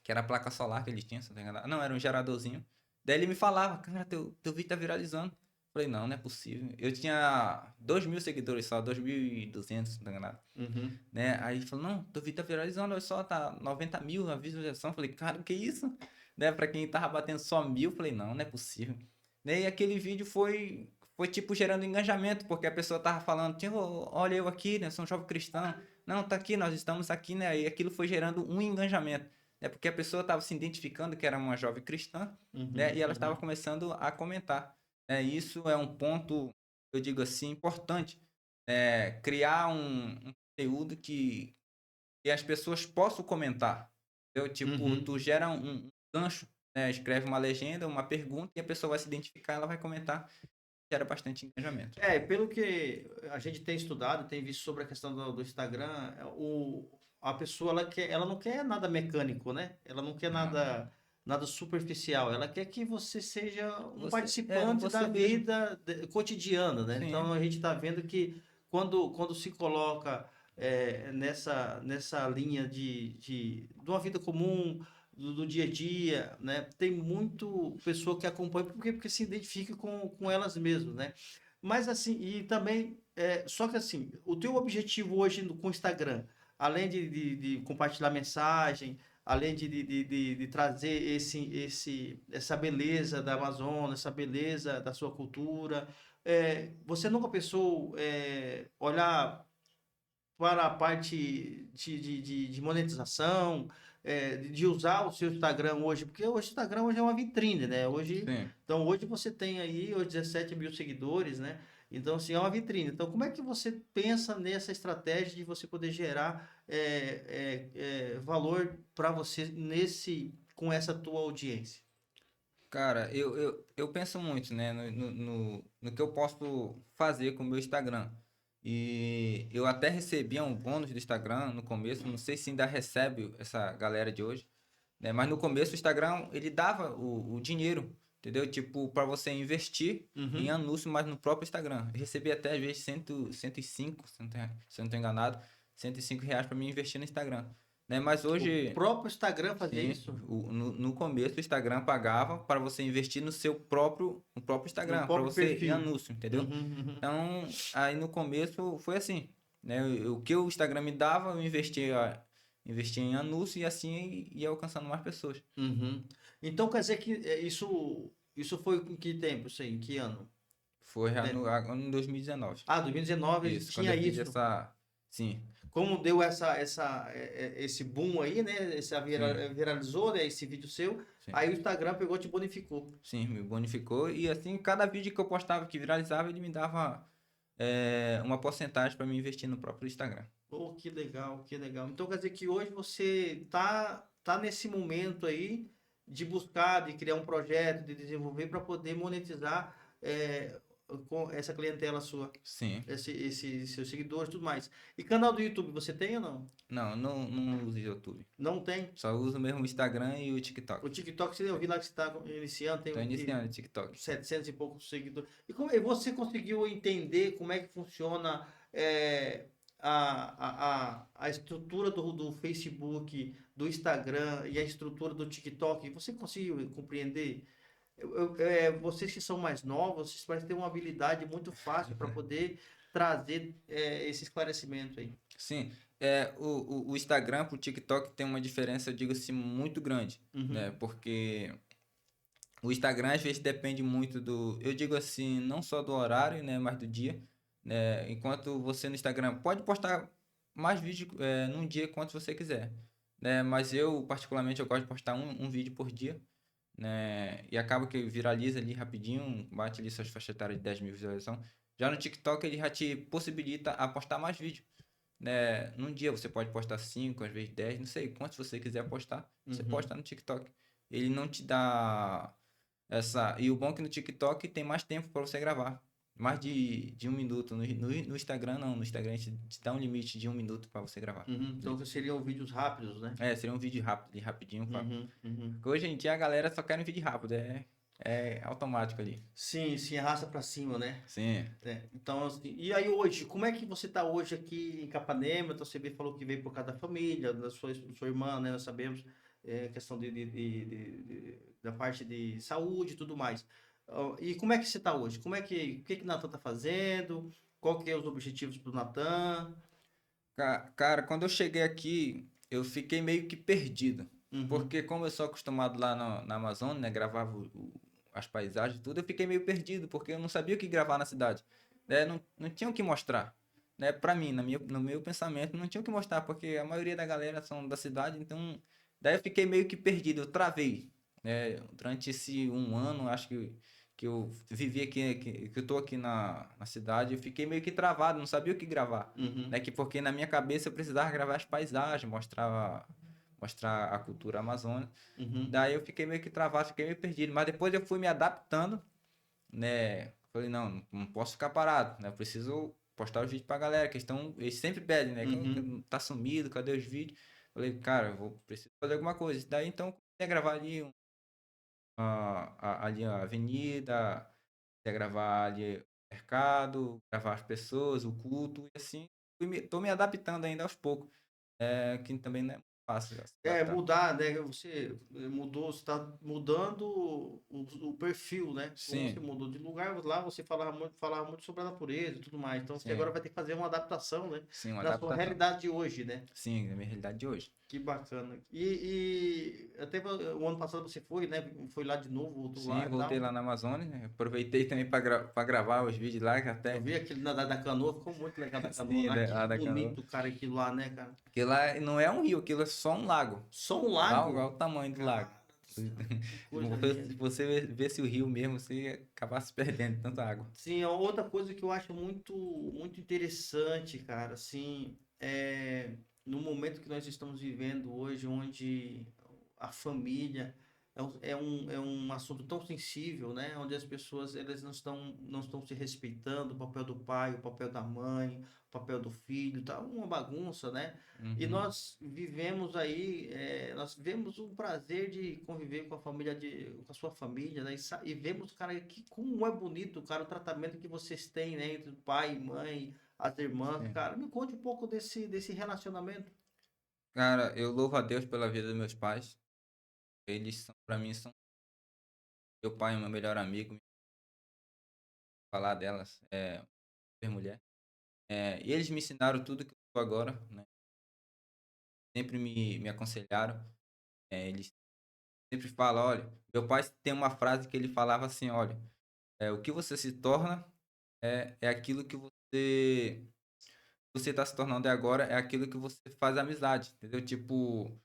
que era a placa solar que ele tinha, se não tô enganado. Não, era um geradorzinho. Daí ele me falava, cara, teu vídeo tá viralizando. Falei, não, não é possível. Eu tinha 2.000 seguidores só, 2.200, se não tô enganado, Uhum. né? Aí ele falou, não, teu vídeo tá viralizando, olha só, tá 90 mil a visualização. Falei, cara, o que é isso? Né? Pra quem tava batendo só 1.000, falei, não, não é possível. Né? E aquele vídeo foi tipo gerando engajamento, porque a pessoa tava falando, tipo, olha eu aqui, né? Sou um jovem cristão. Não, tá aqui, nós estamos aqui, né? E aquilo foi gerando um engajamento, né? Porque a pessoa tava se identificando que era uma jovem cristã, né? Uhum, E ela estava uhum, começando a comentar. Isso é um ponto eu digo assim, importante, criar um conteúdo que as pessoas possam comentar. Entendeu? Tipo, Uhum. tu gera um gancho, né? Escreve uma legenda, uma pergunta, e a pessoa vai se identificar, ela vai comentar. Gera bastante engajamento. Pelo que a gente tem estudado, tem visto sobre a questão do Instagram, a pessoa ela não quer nada mecânico, né? Ela não quer Não. nada superficial. Ela quer que você seja um participante da Você mesmo. vida cotidiana, né? Sim, Então a gente está vendo que quando se coloca nessa linha de uma vida comum, do dia a dia, né? Tem muito pessoa que acompanha porque se identifica com elas mesmas, né? Mas assim, e também, só que assim, o teu objetivo hoje com o Instagram, além de compartilhar mensagem, além de trazer essa beleza da Amazônia, essa beleza da sua cultura, você nunca pensou olhar para a parte de monetização, de usar o seu Instagram hoje, porque o Instagram hoje é uma vitrine, né? sim. Então hoje você tem aí os 17 mil seguidores, né? Então, assim, é uma vitrine. Então, como é que você pensa nessa estratégia de você poder gerar valor para você com essa tua audiência? Cara, eu penso muito, né, no que eu posso fazer com o meu Instagram. E eu até recebia um bônus do Instagram no começo, não sei se ainda recebe essa galera de hoje, né? Mas no começo o Instagram, ele dava o dinheiro, entendeu? Tipo, para você investir em Uhum. anúncio, mas no próprio Instagram. Eu recebi até às vezes 105, se eu não tô enganado, R$ 105 para mim investir no Instagram, né? Mas O hoje, próprio Instagram fazia sim, isso no começo o Instagram pagava para você investir no próprio no Instagram, para próprio você em perfil. anúncio, entendeu? Uhum, uhum. Então, aí no começo foi assim, né? O que o Instagram me dava, eu investia em anúncio e assim ia alcançando mais pessoas. Uhum. Então quer dizer que isso foi em que tempo, isso aí? Em que ano? Foi já Lembra? em 2019. 2019 Isso, quando tinha eu fiz isso. essa. Sim, Como deu esse boom aí, né? sim, Viralizou, né? Esse vídeo seu. sim. Aí o Instagram pegou e te bonificou. Sim, me bonificou. E assim, cada vídeo que eu postava que viralizava, ele me dava uma porcentagem para me investir no próprio Instagram. Pô, que legal, que legal. Então quer dizer que hoje você tá nesse momento aí de buscar, de criar um projeto, de desenvolver para poder monetizar com essa clientela sua. Sim. Esse seus seguidores e tudo mais. E canal do YouTube você tem ou não? Não, não uso YouTube. Não tem? Só uso mesmo o Instagram e o O TikTok. TikTok, eu vi lá que você está iniciando, tem Tô o que iniciando o TikTok. 700 e poucos seguidores. E você conseguiu entender como é que funciona a estrutura do Facebook, do Instagram e a estrutura do TikTok? Você conseguiu compreender? Vocês que são mais novos, vocês parecem ter uma habilidade muito fácil para poder trazer esse esclarecimento aí. Sim, o Instagram pro TikTok tem uma diferença, eu digo assim, muito grande, né? Uhum, Porque o Instagram às vezes depende muito eu digo assim, não só do horário, né, mas do dia, né? Enquanto você no Instagram pode postar mais vídeo num dia quanto você quiser, né? Mas eu particularmente eu gosto de postar um vídeo por dia, né? E acaba que viraliza ali rapidinho, bate ali suas faixas etárias de 10 mil visualizações. Já no TikTok ele já te possibilita a postar mais vídeo, né? Num dia você pode postar 5 às vezes 10 não sei quantos você quiser postar, você uhum, posta no TikTok. Ele não te dá essa. E o bom é que no TikTok tem mais tempo para você gravar. Mais de 1 minuto. No Instagram, não. No Instagram a gente te dá um limite de 1 minuto para você gravar. uhum. Então seriam vídeos rápidos, né? Seria um vídeo rápido, ali, rapidinho. Uhum, uhum. Porque hoje em dia a galera só quer um vídeo rápido. É automático ali. Sim, sim, arrasta pra cima, né? Sim. Então, assim, e aí hoje, como é que você tá hoje aqui em Capanema? Então, falou que veio por causa da família, da sua irmã, né? Nós sabemos, questão da parte de saúde e tudo mais. E como é que você tá hoje? O que que o Natan tá fazendo? Qual que é os objetivos pro Natan? Cara, quando eu cheguei aqui, eu fiquei meio que perdido. Uhum, Porque como eu sou acostumado lá na Amazônia, né, gravava as paisagens e tudo, eu fiquei meio perdido, porque eu não sabia o que gravar na cidade. Né? Não tinha o que mostrar. Né? Pra mim, no meu pensamento, não tinha o que mostrar, porque a maioria da galera são da cidade, então... Daí eu fiquei meio que perdido, eu travei. Né? Durante esse 1 ano, acho que que eu vivi aqui, que eu tô aqui na cidade, eu fiquei meio que travado, não sabia o que gravar. Uhum. Né? Porque na minha cabeça eu precisava gravar as paisagens, mostrar a cultura amazônica. Uhum. Daí eu fiquei meio que travado, fiquei meio perdido. Mas depois eu fui me adaptando, né? Falei, não posso ficar parado, né? Eu preciso postar os vídeos pra galera, eles sempre pedem, né? Uhum. Tá sumido, cadê os vídeos? Falei, cara, preciso fazer alguma coisa. Daí então comecei a gravar ali ali a avenida, comecei a gravar ali o mercado, gravar as pessoas, o culto, e assim, tô me adaptando ainda aos poucos. Que também não é fácil se adaptar. Mudar, né? Você mudou, você está mudando o perfil, né? Como você Sim, mudou de lugar, lá você falava muito sobre a natureza e tudo mais. Então você agora sim, vai ter que fazer uma adaptação, né? sim, uma Na sua adaptação. realidade de hoje, né? Sim, é a minha realidade de hoje. Que bacana. E até o ano passado você foi, né? Foi lá de novo, voltou lá Sim, e voltei tal. lá na Amazônia, né? Aproveitei também para gravar os vídeos lá, que Eu até. vi aquele da canoa, ficou muito legal da canoa Sim, lá. Que lá da canoa. bonito, cara, aquilo lá, né, cara? Porque lá não é um rio, aquilo é só um lago. Só um Olha lago? o tamanho do lago. Cara do céu, que Se coisa se linda. você visse o rio mesmo, você ia acabar se perdendo de tanta água. Sim, é outra coisa que eu acho muito interessante, cara, assim, no momento que nós estamos vivendo hoje, onde a família é um assunto tão sensível, né? Onde as pessoas elas não estão se respeitando, o papel do pai, o papel da mãe, o papel do filho, tá uma bagunça, né? E Uhum. nós vivemos aí, nós vemos o prazer de conviver com a família, com a sua família, né? E vemos, cara, que como é bonito, cara, o tratamento que vocês têm, né? Entre o pai, mãe, as irmãs, Sim. cara. Me conte um pouco desse relacionamento. Cara, eu louvo a Deus pela vida dos meus pais. Eles são, para mim, são meu pai, meu melhor amigo. Falar delas, ser mulher. E eles me ensinaram tudo que eu sou agora, né? Sempre me aconselharam. Eles sempre falam, olha, meu pai tem uma frase que ele falava assim, olha, o que você se torna é aquilo que você está se tornando agora, é aquilo que você faz amizade, entendeu? Tipo,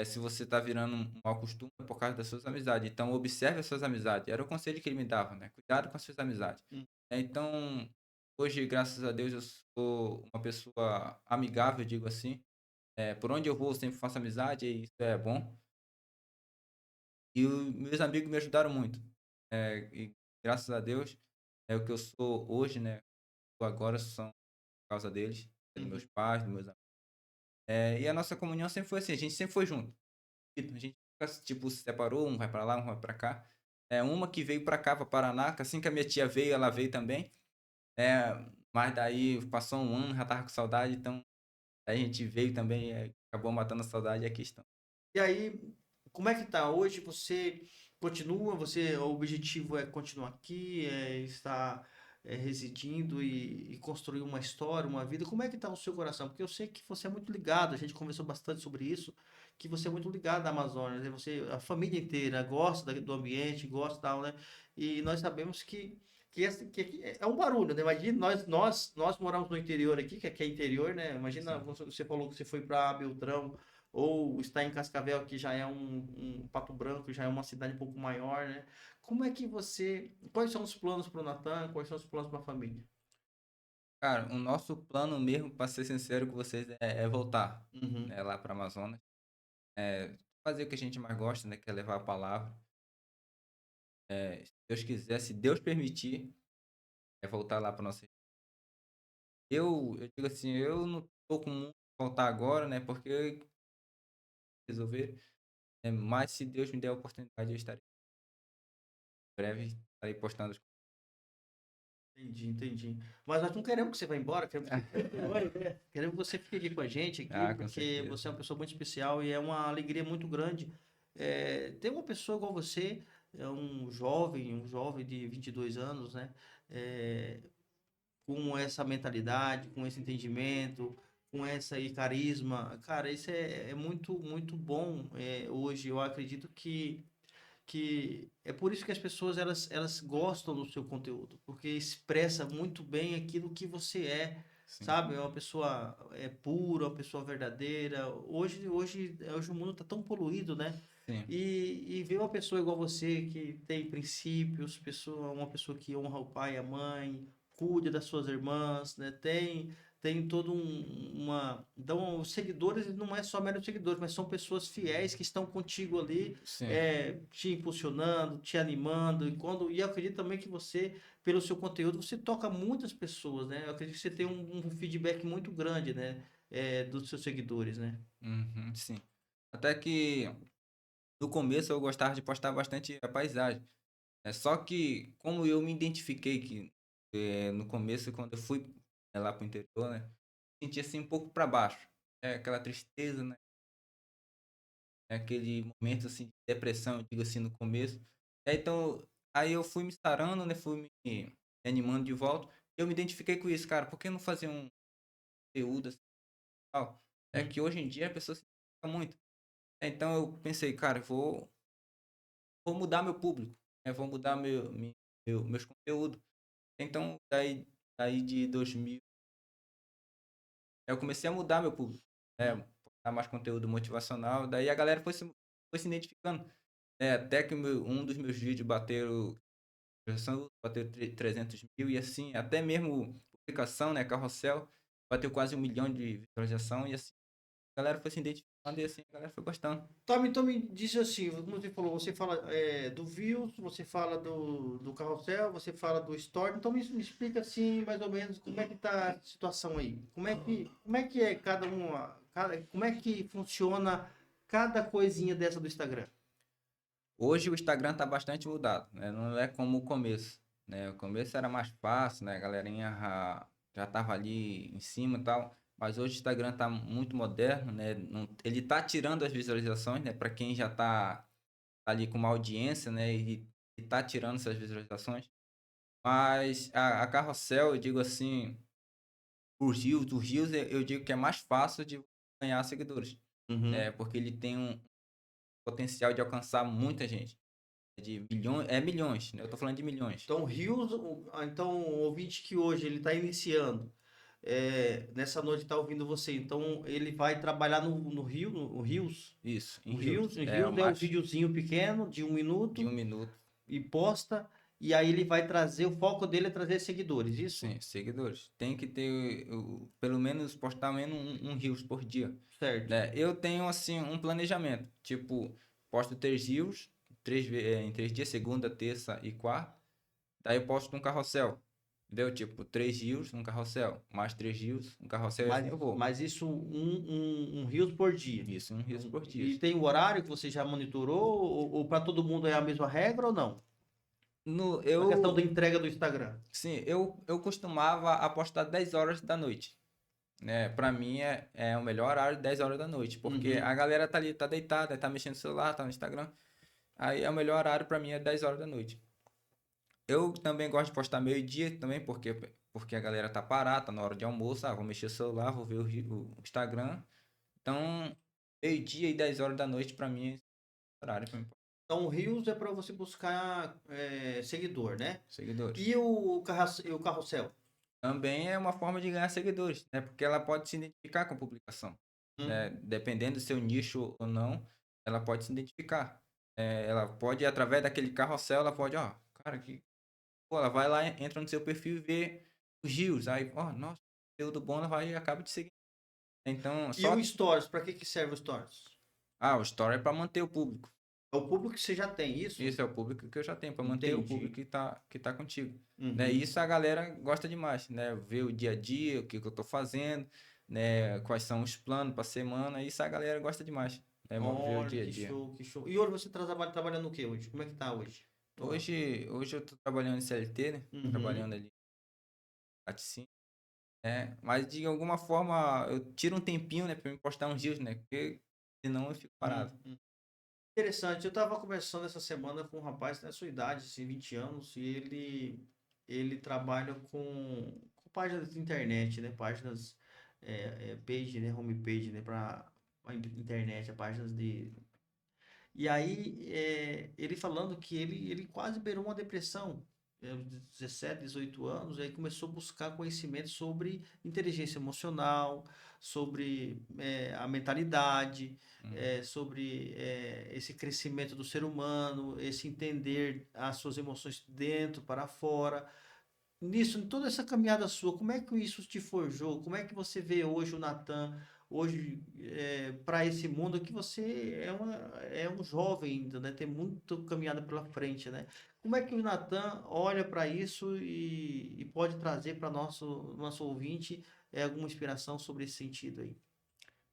se você tá virando um mau costume é por causa das suas amizades. Então, observe as suas amizades. Era o conselho que ele me dava, né? Cuidado com as suas amizades. Hum. Então, hoje, graças a Deus, eu sou uma pessoa amigável, digo assim. Por onde eu vou, eu sempre faço amizade e isso é bom. E meus amigos me ajudaram muito. E graças a Deus, é o que eu sou hoje, né? Eu agora são por causa deles, dos meus Uhum. pais, dos meus amigos. E a nossa comunhão sempre foi assim, a gente sempre foi junto. A gente nunca, tipo, se separou, um vai pra lá, um vai pra cá. Uma que veio pra cá, pra Paraná, que assim que a minha tia veio, ela veio também. É, mas daí passou um ano, já tava com saudade, então aí a gente veio também, acabou matando a saudade e aqui estão. E aí, como é que tá? Hoje você continua, o objetivo é continuar aqui, estar residindo e construir uma história, uma vida. Como é que tá o seu coração? Porque eu sei que você é muito ligado, a gente conversou bastante sobre isso, que você é muito ligado à Amazônia, né? A família inteira gosta do ambiente, gosta tal, né? E nós sabemos que é um barulho, né? Imagina, nós moramos no interior aqui, que aqui é interior, né? Imagina, Sim. você falou que você foi para Beltrão, ou está em Cascavel, que já é um Pato Branco, já é uma cidade um pouco maior, né? Como é que você. Quais são os planos para o Natan? Quais são os planos para a família? Cara, o nosso plano mesmo, pra ser sincero com vocês, é voltar, Uhum. né, lá pra Amazonas. Fazer o que a gente mais gosta, né, que é levar a palavra. Se Deus quiser, se Deus permitir, é voltar lá pra nossa. Eu digo assim, eu não tô com muito voltar agora, né? Porque resolver. Mas se Deus me der a oportunidade, eu estarei em breve, estarei postando as Entendi, entendi. Mas nós não queremos que você vá embora, queremos que você continue, né? Queremos que você fique aqui com a gente aqui, Ah, com porque certeza. você é uma pessoa muito especial e é uma alegria muito grande ter uma pessoa igual você, é um jovem de 22 anos, né? É, com essa mentalidade, com esse entendimento, com essa aí carisma. Cara, isso é muito bom hoje. Eu acredito que é por isso que as pessoas elas gostam do seu conteúdo, porque expressa muito bem aquilo que você Sim. sabe? É uma pessoa pura, uma pessoa verdadeira. Hoje o mundo está tão poluído, né? Sim. E ver uma pessoa igual você, que tem princípios, uma pessoa que honra o pai e a mãe, cuida das suas irmãs, né? Tem todo uma... Então, os seguidores não é só meros seguidores, mas são pessoas fiéis que estão contigo ali, Sim. te impulsionando, te animando. E eu acredito também que você, pelo seu conteúdo, você toca muitas pessoas, né? Eu acredito que você tem um feedback muito grande, né? Dos seus seguidores, né? Uhum, sim. Até que no começo eu gostava de postar bastante a paisagem. É só que como eu me identifiquei que no começo quando eu fui lá pro interior, né, senti assim um pouco para baixo. É aquela tristeza, né? É aquele momento assim de depressão, eu digo assim no começo. Então aí eu fui me sarando, né, fui me animando de volta. Eu me identifiquei com isso, cara. Por que não fazer um conteúdo assim, tal? É Hum. que hoje em dia a pessoa se identifica muito. Então eu pensei, cara, eu vou mudar meu público, né? Vou mudar meus conteúdos. Então, daí de 2000, eu comecei a mudar meu público, né? Hum. Postar mais conteúdo motivacional. Daí a galera foi se identificando. Até que um dos meus vídeos bateu 300 mil e assim, até mesmo publicação, né? Carrossel, bateu quase 1 milhão de visualização e assim, a galera foi se identificando e assim, a galera foi gostando. Então me diz assim, como você falou, você fala do Views, você fala do Carrossel, você fala do Store, então me explica assim, mais ou menos, como é que tá a situação aí? Como é que é como é que funciona cada coisinha dessa do Instagram? Hoje o Instagram tá bastante mudado, né? Não é como o começo, né? O começo era mais fácil, né? A galerinha já tava ali em cima e tal. Mas hoje o Instagram tá muito moderno, né? Ele tá tirando as visualizações, né? Para quem já tá ali com uma audiência, né? E tá tirando essas visualizações. Mas a Carrossel, eu digo assim, o Reels eu digo que é mais fácil de ganhar seguidores, Uhum. né? Porque ele tem um potencial de alcançar muita gente. De milhões, milhões, né? Eu tô falando de milhões. Então, então o ouvinte que hoje ele está iniciando, nessa noite está ouvindo você, então ele vai trabalhar no Reels. Isso, O em juros. É o Reels é um mais videozinho pequeno de um de um minuto minuto. e posta, e aí ele vai trazer, o foco dele é trazer seguidores, isso? Sim, seguidores. Tem que ter, pelo menos, postar menos um reels por dia, Certo. né? Eu tenho, assim, um planejamento. Tipo, posto 3 reels, em 3 dias, segunda, terça e quarta. Daí eu posto um carrossel. Entendeu? Tipo, 3 reels, um carrossel. Mais 3 reels, um carrossel e assim Mas, eu vou. mas isso um Reels por dia. Isso, um reels por dia. E tem o horário que você já monitorou, ou para todo mundo é a mesma regra ou não? No, Na questão da eu, entrega do Instagram. sim, eu costumava apostar 10 horas da noite. Né? Pra mim é o melhor horário 10 horas da noite, porque Uhum. a galera tá ali, tá deitada, tá mexendo no celular, tá no Instagram. Aí é o melhor horário pra mim é 10 horas da noite. Eu também gosto de postar meio-dia também, porque a galera tá parada, tá na hora de almoço, vou mexer no celular, vou ver o Instagram. Então, meio-dia e 10 horas da noite pra mim é esse horário pra mim, Então, o Reels é para você buscar seguidor, né? seguidores. E o carrossel? Também é uma forma de ganhar seguidores, né? Porque ela pode se identificar com a publicação, né? Hum. Dependendo do seu nicho ou não, ela pode se identificar. Ela pode, através daquele carrossel, ela pode, ó, cara, pô, ela vai lá, entra no seu perfil e vê os rios, aí, ó, nossa, conteúdo bom, ela vai e acaba de seguir. Então, E o Stories, para que serve o Stories? o story é para manter o público. É o público que você já tem, isso? Isso é o público que eu já tenho, para manter o público Entendi. que tá contigo. Né? Uhum. Isso a galera gosta demais, né? Ver o dia a dia, o que eu tô fazendo, né? Quais são os planos para semana, isso a galera gosta demais, né? Ver o Olha, dia a que dia. show, que show. E hoje você trabalhando no quê hoje? Como é que tá hoje? Ó. Hoje eu tô trabalhando em CLT, né? Uhum. Trabalhando ali assim, né? Mas de alguma forma eu tiro um tempinho, né, para me postar uns dias, né? Porque senão eu fico parado. Uhum. Interessante. Eu estava conversando essa semana com um rapaz da sua idade, assim, 20 anos, e ele trabalha com páginas de internet, né? Páginas, page, né? Homepage, né? Para a internet, páginas de... E aí, ele falando que ele quase beirou uma depressão. uns 17, 18 anos, aí começou a buscar conhecimento sobre inteligência emocional, sobre a mentalidade, Uhum. sobre esse crescimento do ser humano, esse entender as suas emoções dentro para fora. Nisso, em toda essa caminhada sua, como é que isso te forjou? Como é que você vê hoje o Natan, hoje, para esse mundo que você é um jovem ainda, né? Tem muito caminhada pela frente, né? Como é que o Natan olha para isso e pode trazer para nosso ouvinte alguma inspiração sobre esse sentido aí?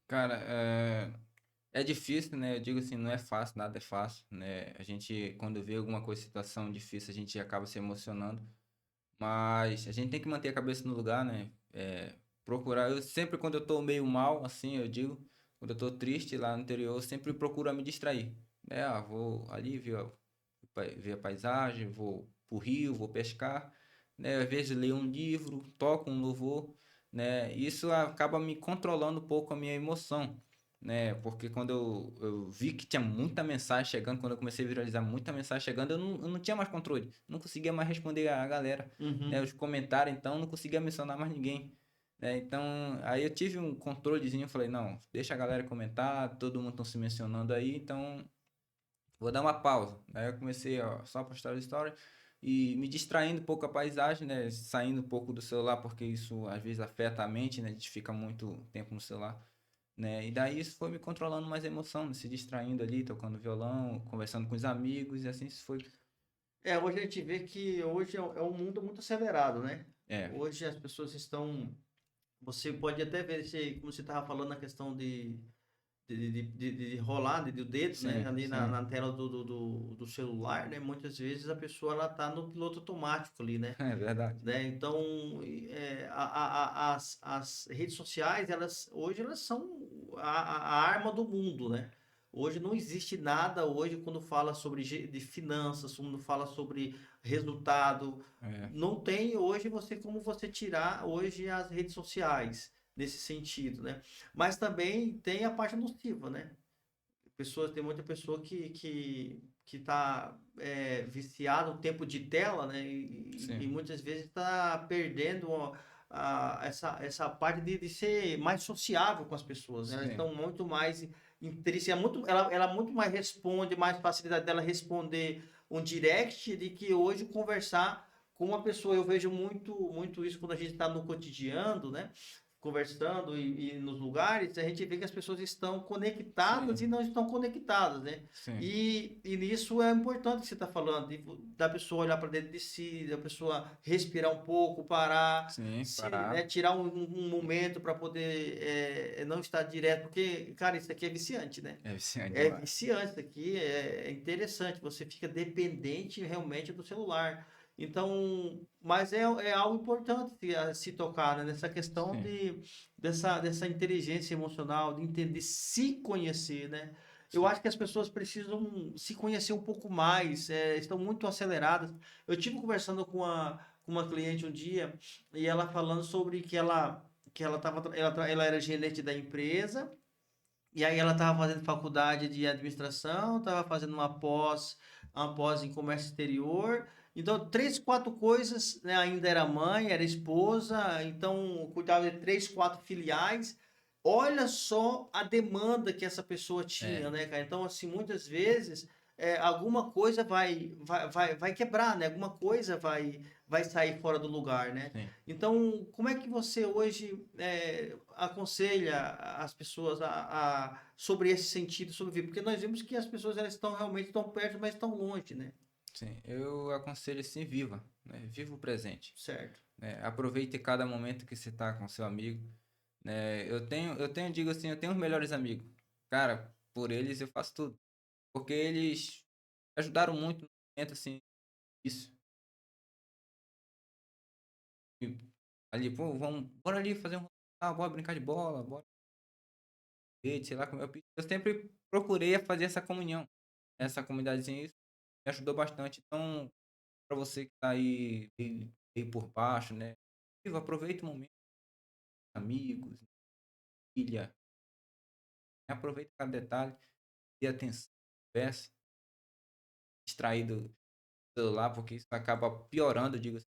Cara, é difícil, né? Eu digo assim, não é fácil, nada é fácil, né? A gente, quando vê alguma coisa, situação difícil, a gente acaba se emocionando. Mas a gente tem que manter a cabeça no lugar, né? Procurar. Eu sempre, quando eu tô meio mal, assim, eu digo, quando eu tô triste lá no interior, eu sempre procuro me distrair. Vou ali ver a paisagem, vou pro rio, vou pescar, né? Às vezes leio um livro, toco um louvor, né? Isso acaba me controlando um pouco a minha emoção, né? Porque quando eu vi que tinha muita mensagem chegando, quando eu comecei a viralizar muita mensagem chegando, eu não tinha mais controle, não conseguia mais responder a galera, né? Uhum. Os comentários, então, não conseguia mencionar mais ninguém. Né? Então, aí eu tive um controlezinho, eu falei, não, deixa a galera comentar, todo mundo estão se mencionando aí, então vou dar uma pausa. Aí eu comecei só a postar stories e me distraindo um pouco com a paisagem, né? Saindo um pouco do celular, porque isso às vezes afeta a mente, né? A gente fica muito tempo no celular, né? E daí isso foi me controlando mais a emoção, né? Se distraindo ali, tocando violão, conversando com os amigos, e assim isso foi. Hoje a gente vê que hoje é um mundo muito acelerado, né? É, Hoje as pessoas estão. Você pode até ver, como você estava falando na questão de rolar do dedo, né, sim, ali sim. na tela do celular, né, muitas vezes a pessoa ela tá no piloto automático ali, né, É verdade. então as redes sociais hoje elas são a arma do mundo, né? Hoje não existe nada hoje quando fala sobre de finanças, quando fala sobre resultado, É, não tem hoje como você tirar hoje as redes sociais nesse sentido, né? Mas também tem a parte nociva, né? Tem muita pessoa que tá viciada no tempo de tela, né? E sim, muitas vezes está perdendo essa parte de ser mais sociável com as pessoas, né? Elas sim. estão muito mais intrínsecas, ela muito mais responde, mais facilidade dela responder um direct de que hoje conversar com uma pessoa. Eu vejo muito isso quando a gente está no cotidiano, né? Conversando e nos lugares, a gente vê que as pessoas estão conectadas e Sim, não estão conectadas, né? sim, E nisso é importante que você está falando, da pessoa olhar para dentro de si, da pessoa respirar um pouco, parar, sim, né, parar. tirar um momento para poder não estar direto, porque, cara, isso aqui é viciante, né? É viciante É demais. viciante, isso aqui é interessante, você fica dependente realmente do celular. Então, mas é algo importante a se tocar, né? Nessa questão Sim, dessa inteligência emocional, de entender, se conhecer, né? Eu sim. acho que as pessoas precisam se conhecer um pouco mais, estão muito aceleradas. Eu tive conversando com uma cliente um dia e ela falando sobre ela era gerente da empresa e aí ela estava fazendo faculdade de administração, estava fazendo uma pós em comércio exterior. Então, três, quatro coisas, né? Ainda era mãe, era esposa, então cuidava de três, quatro filiais. Olha só a demanda que essa pessoa É, tinha, né, cara? Então, assim, muitas vezes alguma coisa vai quebrar, né? Alguma coisa vai sair fora do lugar, né? sim. Então, como é que você hoje aconselha as pessoas sobre esse sentido, sobre vida? Porque nós vimos que as pessoas elas estão realmente tão perto, mas estão longe, né? Sim, eu aconselho assim, viva, né? Viva o presente, Certo. né? Aproveite cada momento que você está com seu amigo, né? Digo assim, eu tenho os melhores amigos. Cara, por eles eu faço tudo, porque eles ajudaram muito no momento assim, isso. E ali, pô, bora ali fazer bora brincar de bola, bora, sei lá, comer pizza. Eu sempre procurei fazer essa comunhão, essa comunidadezinha, isso me ajudou bastante. Então, para você que tá aí por baixo, né? Viva, aproveita o momento, amigos, filha, aproveita cada detalhe, dê atenção, converse, distraído. celular, porque isso acaba piorando, eu digo assim,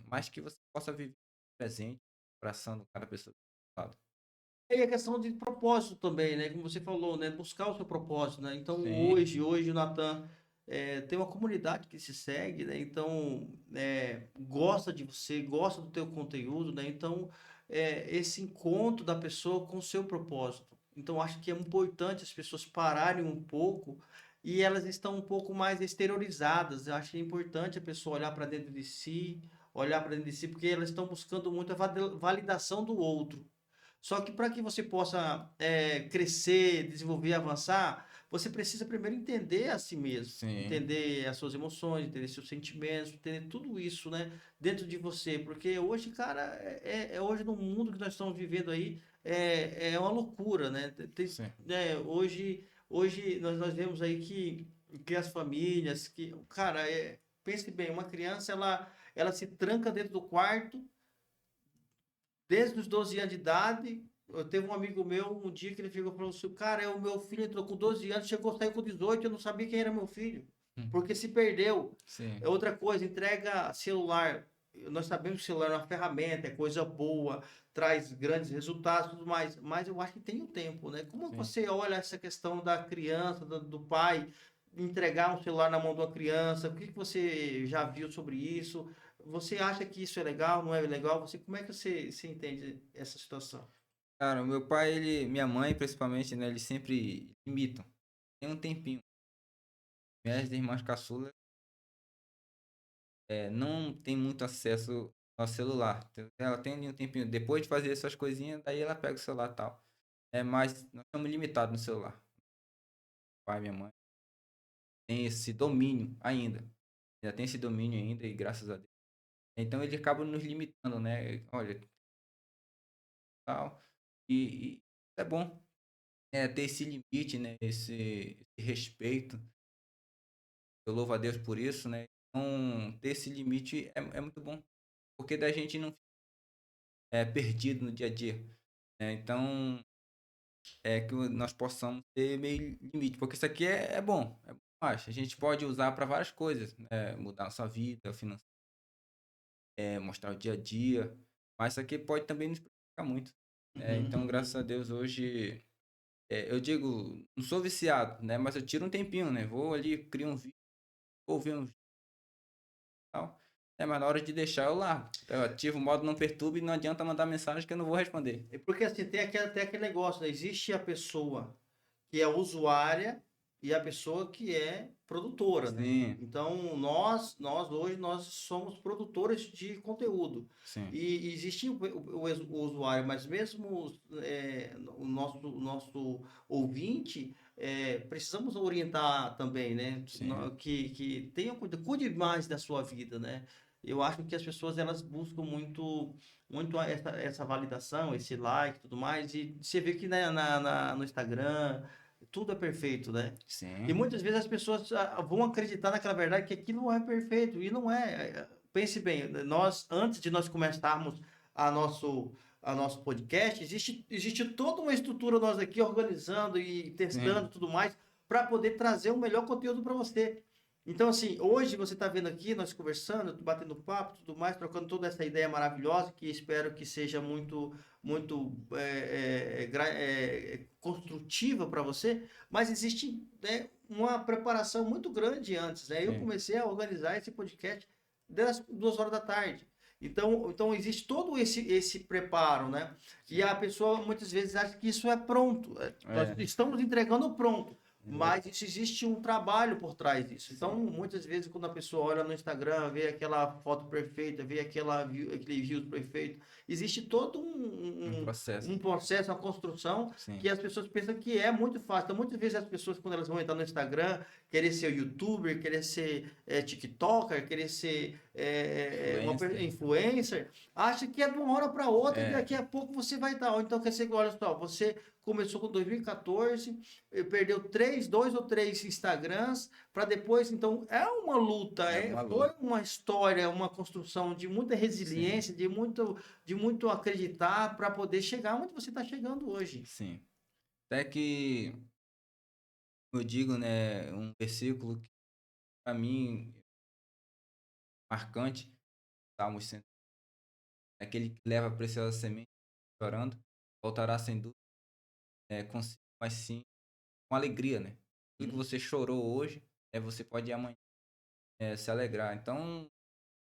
mas que você possa viver o presente, abraçando cada pessoa do seu lado. E a questão de propósito também, né? Como você falou, né? Buscar o seu propósito, né? Então, Sim, hoje o Natan tem uma comunidade que se segue, né? Então, gosta de você, gosta do teu conteúdo, né? Então, esse encontro da pessoa com o seu propósito. Então, acho que é importante as pessoas pararem um pouco e elas estão um pouco mais exteriorizadas. Eu acho que é importante a pessoa olhar para dentro de si, olhar para dentro de si, porque elas estão buscando muito a validação do outro. Só que para que você possa crescer, desenvolver, avançar, você precisa primeiro entender a si mesmo, sim, entender as suas emoções, entender seus sentimentos, entender tudo isso, né, dentro de você. Porque hoje, cara, hoje no mundo que nós estamos vivendo aí, é uma loucura, né? sim. Hoje nós vemos aí que as famílias, cara, pense bem, uma criança, ela se tranca dentro do quarto desde os 12 anos de idade. Eu teve um amigo meu, um dia que ele ficou falou assim, cara, o meu filho entrou com 12 anos, chegou, saiu com 18, eu não sabia quem era meu filho, Hum, porque se perdeu. É Sim, outra coisa, entrega celular. Nós sabemos que o celular é uma ferramenta, é coisa boa, traz grandes resultados, tudo mais, mas eu acho que tem o tempo, né? Como sim. você olha essa questão da criança, do pai, entregar um celular na mão de uma criança, o que que você já viu sobre isso? Você acha que isso é legal, não é legal? Como é que você entende essa situação? Cara, o meu pai, minha mãe principalmente, né, eles sempre limitam. Tem um tempinho. Minhas irmãs caçulas não tem muito acesso ao celular. Ela tem ali um tempinho. Depois de fazer essas coisinhas, daí ela pega o celular e tal. Mas nós estamos limitados no celular. Pai, minha mãe, tem esse domínio ainda. Já tem esse domínio ainda e graças a Deus. Então ele acaba nos limitando, né? Olha, tal. E é bom ter esse limite, né? Esse respeito. Eu louvo a Deus por isso, né? Então, ter esse limite é muito bom. Porque da gente não perdido no dia a dia. Então, que nós possamos ter meio limite, porque isso aqui é bom, é bom demais. A gente pode usar para várias coisas, né? Mudar a sua vida financeira, mostrar o dia a dia, mas isso aqui pode também nos prejudicar muito. Então, Uhum, graças a uhum. Deus, hoje, eu digo, não sou viciado, né? Mas eu tiro um tempinho, né? Vou ali, crio um vídeo, vou ver um vídeo e tal. Mas na hora de deixar, eu largo. Eu ativo o modo não perturbe e não adianta mandar mensagem que eu não vou responder. É porque assim, tem aquele negócio, né? Existe a pessoa que é usuária e a pessoa que é produtora, né? Sim, Então, nós hoje, nós somos produtores de conteúdo. sim, E existe o usuário, mas mesmo o nosso ouvinte, precisamos orientar também, né? sim, Que tenha cuide mais da sua vida, né? Eu acho que as pessoas, elas buscam muito essa validação, esse like e tudo mais, e você vê que no Instagram tudo é perfeito, né? E sim. muitas vezes as pessoas vão acreditar naquela verdade que aquilo não é perfeito, e não é. Pense bem, antes de nós começarmos a nosso, a nosso podcast, existe toda uma estrutura nós aqui organizando e testando Sim, tudo mais para poder trazer o melhor conteúdo para você. Então, assim, hoje você está vendo aqui, nós conversando, batendo papo, tudo mais, trocando toda essa ideia maravilhosa, que espero que seja muito construtiva para você, mas existe, né, uma preparação muito grande antes, né? Eu sim, comecei a organizar esse podcast das 2 horas da tarde. Então existe todo esse preparo, né? E sim. a pessoa muitas vezes acha que isso é pronto. Nós É, estamos entregando pronto. exato. Mas isso existe um trabalho por trás disso. Então, Sim. muitas vezes, quando a pessoa olha no Instagram, vê aquela foto perfeita, vê aquele view perfeito, existe todo Um processo. um processo, uma construção que Sim. as pessoas pensam que é muito fácil. Então, muitas vezes as pessoas, quando elas vão entrar no Instagram, querer ser youtuber, querer ser TikToker, querer ser Influencer. influencer, acha que é de uma hora para outra e É, daqui a pouco você vai estar. Ou então, quer dizer, olha só, você começou com 2014, perdeu 2 ou 3 Instagrams para depois, então é uma luta, é uma foi luta. uma história, uma construção de muita Sim, resiliência, de muito acreditar para poder chegar onde você está chegando hoje. sim. Até que eu digo, né, um versículo que para mim marcante. Salmos 100, aquele que leva a preciosa semente chorando, voltará sem dúvida, consigo, mas sim com alegria, né? Tudo que você chorou hoje, você pode amanhã se alegrar. Então, o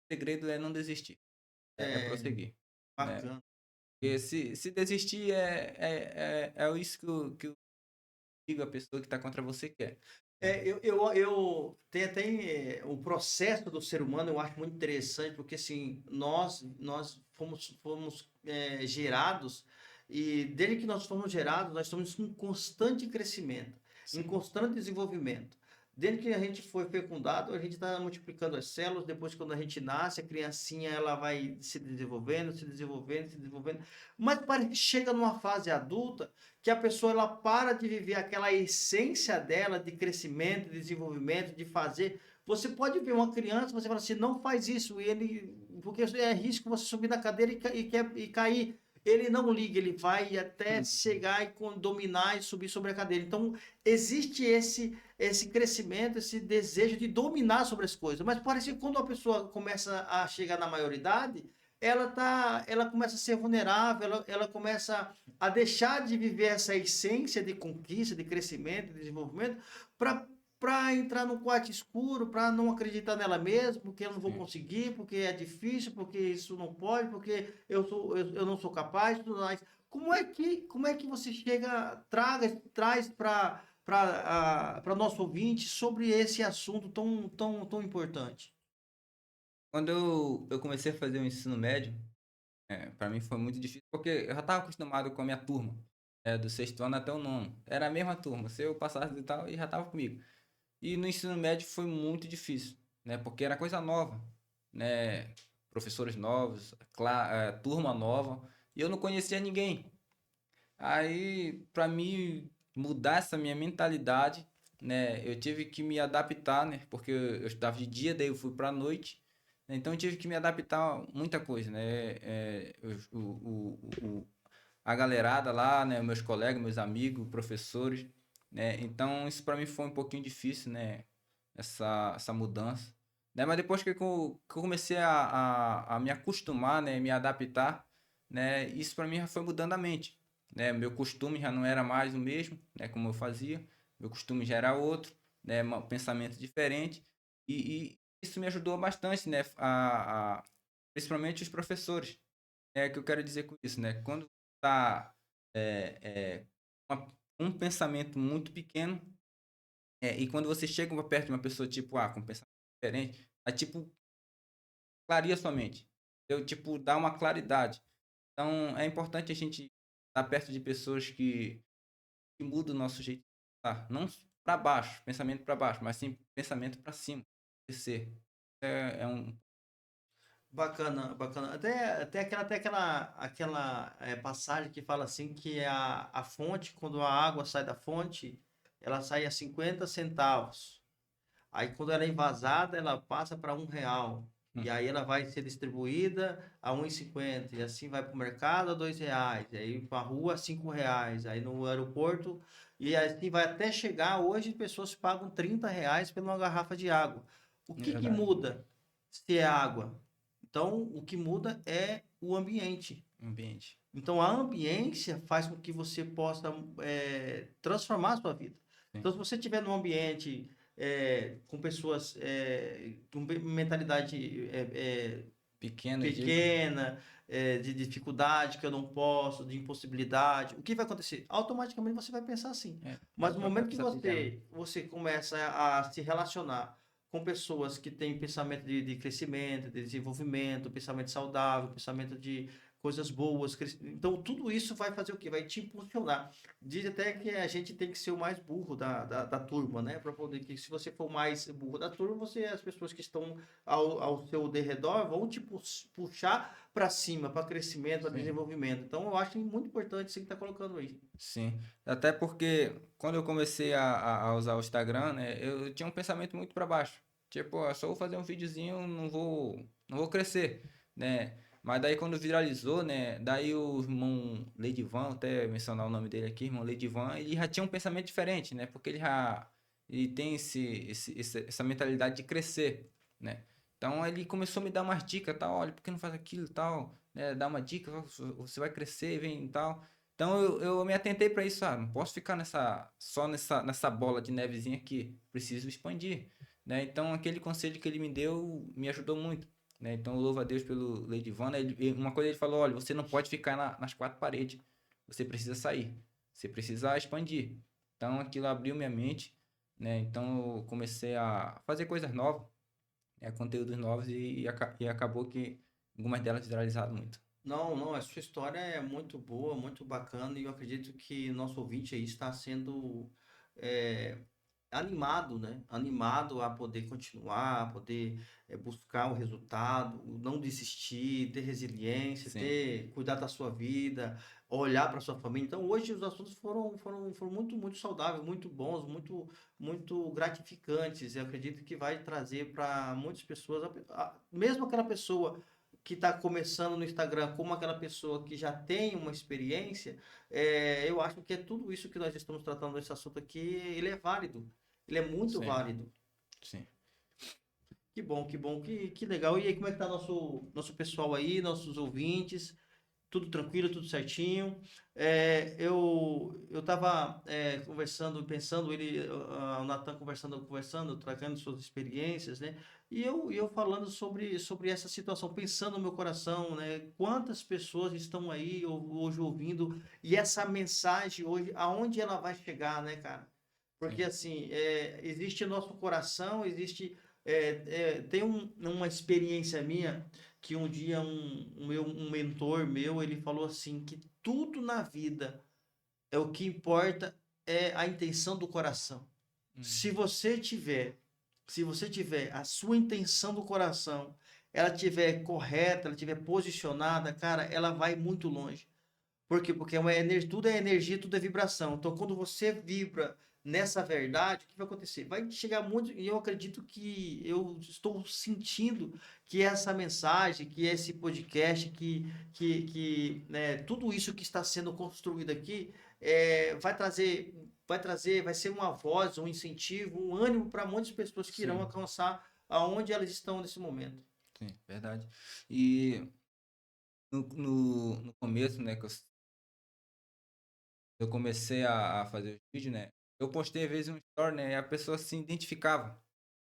segredo é não desistir, é É, prosseguir, né? bacana. Porque se desistir é isso que eu digo a pessoa que está contra você quer, né? Eu tenho até o processo do ser humano, eu acho muito interessante, porque assim, nós fomos gerados, e desde que nós fomos gerados, nós estamos em constante crescimento, em Sim, constante desenvolvimento. Desde que a gente foi fecundado, a gente está multiplicando as células, depois quando a gente nasce, a criancinha ela vai se desenvolvendo, se desenvolvendo, se desenvolvendo, mas parece que chega numa fase adulta, que a pessoa ela para de viver aquela essência dela de crescimento, de desenvolvimento, de fazer. Você pode ver uma criança, você fala assim, não faz isso, e ele, porque é risco você subir na cadeira e cair. Ele não liga, ele vai até chegar e dominar e subir sobre a cadeira. Então, existe esse crescimento, esse desejo de dominar sobre as coisas. Mas parece que quando a pessoa começa a chegar na maioridade, ela começa a ser vulnerável, ela começa a deixar de viver essa essência de conquista, de crescimento, de desenvolvimento, para entrar no quarto escuro, para não acreditar nela mesma, porque eu não vou sim. conseguir, porque é difícil, porque isso não pode, porque eu não sou capaz, tudo mais. Como é que você traz para nosso ouvinte sobre esse assunto tão importante? Quando eu comecei a fazer o ensino médio, para mim foi muito difícil, porque eu já estava acostumado com a minha turma, do sexto ano até o nono. Era a mesma turma, se eu passasse e tal, e já estava comigo. E no ensino médio foi muito difícil, né? Porque era coisa nova, né? Professores novos, turma nova, e eu não conhecia ninguém. Aí, para mim mudar essa minha mentalidade, né, eu tive que me adaptar, né? Porque eu estudava de dia, daí eu fui para noite, né, então eu tive que me adaptar a muita coisa, né? A galerada lá, né, meus colegas, meus amigos, professores, né? Então isso para mim foi um pouquinho difícil, né? Essa mudança, né? Mas depois que eu comecei a me acostumar, né, me adaptar, né? Isso para mim já foi mudando a mente, né? Meu costume já não era mais o mesmo, né? Como eu fazia, meu costume já era outro, né? Um pensamento diferente e isso me ajudou bastante, né? Principalmente os professores, que eu quero dizer com isso, né? Quando tá é, é, um pensamento muito pequeno, e quando você chega perto de uma pessoa tipo com um pensamento diferente, aí tipo clareia sua mente, eu tipo dá uma claridade. Então é importante a gente estar perto de pessoas que mudam o nosso jeito de pensar, não para baixo, pensamento para baixo, mas sim pensamento para cima, crescer. É um Bacana, bacana. Até aquela passagem que fala assim que a fonte, quando a água sai da fonte, ela sai a 50 centavos. Aí quando ela é envasada, ela passa para R$ 1. E aí ela vai ser distribuída a 1,50. E assim vai para o mercado a R$ 2. E aí para a rua a R$ 5. Aí no aeroporto. E assim vai até chegar. Hoje pessoas pagam R$ 30 por uma garrafa de água. O é que verdade, muda se é água? Então, o que muda é o ambiente. ambiente. Então, a ambiência faz com que você possa transformar a sua vida. Sim. Então, se você estiver num ambiente com pessoas com mentalidade Pequeno, eu digo. pequena, de dificuldade, que eu não posso, de impossibilidade, o que vai acontecer? Automaticamente você vai pensar assim. A Mas no própria momento que pessoa pequena. você começa a se relacionar com pessoas que têm pensamento de crescimento, de desenvolvimento, pensamento saudável, pensamento de coisas boas. Então, tudo isso vai fazer o quê? Vai te impulsionar. Diz até que a gente tem que ser o mais burro da turma, né? Para poder que, se você for o mais burro da turma, as pessoas que estão ao seu derredor vão te puxar para cima, para crescimento, para Sim. desenvolvimento. Então, eu acho muito importante isso que está colocando aí. Sim, até porque quando eu comecei a usar o Instagram, né, eu tinha um pensamento muito para baixo. Tipo, só vou fazer um videozinho, não vou crescer, né? Mas daí quando viralizou, né, daí o irmão Ledivan, até mencionar o nome dele aqui, irmão Ledivan, ele já tinha um pensamento diferente, né? Porque ele tem essa mentalidade de crescer, né? Então ele começou a me dar umas dicas, tal, olha, por que não faz aquilo, tal, né? Dá uma dica, você vai crescer, vem e tal. Então eu me atentei para isso, não posso ficar só nessa bola de nevezinha aqui, preciso expandir, né? Então aquele conselho que ele me deu me ajudou muito, né? Então eu louvo a Deus pelo Leidivana. Uma coisa ele falou, olha, você não pode ficar nas quatro paredes, você precisa sair, você precisa expandir. Então aquilo abriu minha mente, né? Então eu comecei a fazer coisas novas, conteúdos novos e acabou que algumas delas viralizaram muito. Não, não, a sua história é muito boa, muito bacana e eu acredito que nosso ouvinte aí está sendo é, animado, né? Animado a poder continuar, a poder buscar o resultado, não desistir, ter resiliência, Sim, ter cuidar da sua vida, olhar para sua família. Então, hoje os assuntos foram muito, muito saudáveis, muito bons, muito, muito gratificantes. Eu acredito que vai trazer para muitas pessoas, mesmo aquela pessoa que está começando no Instagram, como aquela pessoa que já tem uma experiência, eu acho que é tudo isso que nós estamos tratando nesse assunto aqui, ele é válido. Ele é muito sim, válido. sim. Que bom, que legal. E aí, como é que tá nosso pessoal aí, nossos ouvintes? Tudo tranquilo, tudo certinho. Eu tava conversando, pensando, o Natan conversando, trocando suas experiências, né? E eu falando sobre essa situação, pensando no meu coração, né? Quantas pessoas estão aí hoje ouvindo, e essa mensagem hoje, aonde ela vai chegar, né, cara? Porque Sim. assim, existe o nosso coração, tem uma experiência minha que um dia um mentor meu, ele falou assim, que tudo na vida o que importa é a intenção do coração. Se Uhum. você tiver, se você tiver a sua intenção do coração, ela tiver correta, ela tiver posicionada, cara, ela vai muito longe. Por quê? Porque tudo é energia, tudo é vibração. Então, quando você vibra nessa verdade, o que vai acontecer? Vai chegar muito, e eu acredito que eu estou sentindo que essa mensagem, que esse podcast, né, tudo isso que está sendo construído aqui, vai ser uma voz, um incentivo, um ânimo para muitas pessoas que irão Sim, alcançar aonde elas estão nesse momento. sim, verdade. E no começo, né, que eu comecei a fazer os vídeos, né, eu postei às vezes um story, né, e a pessoa se identificava.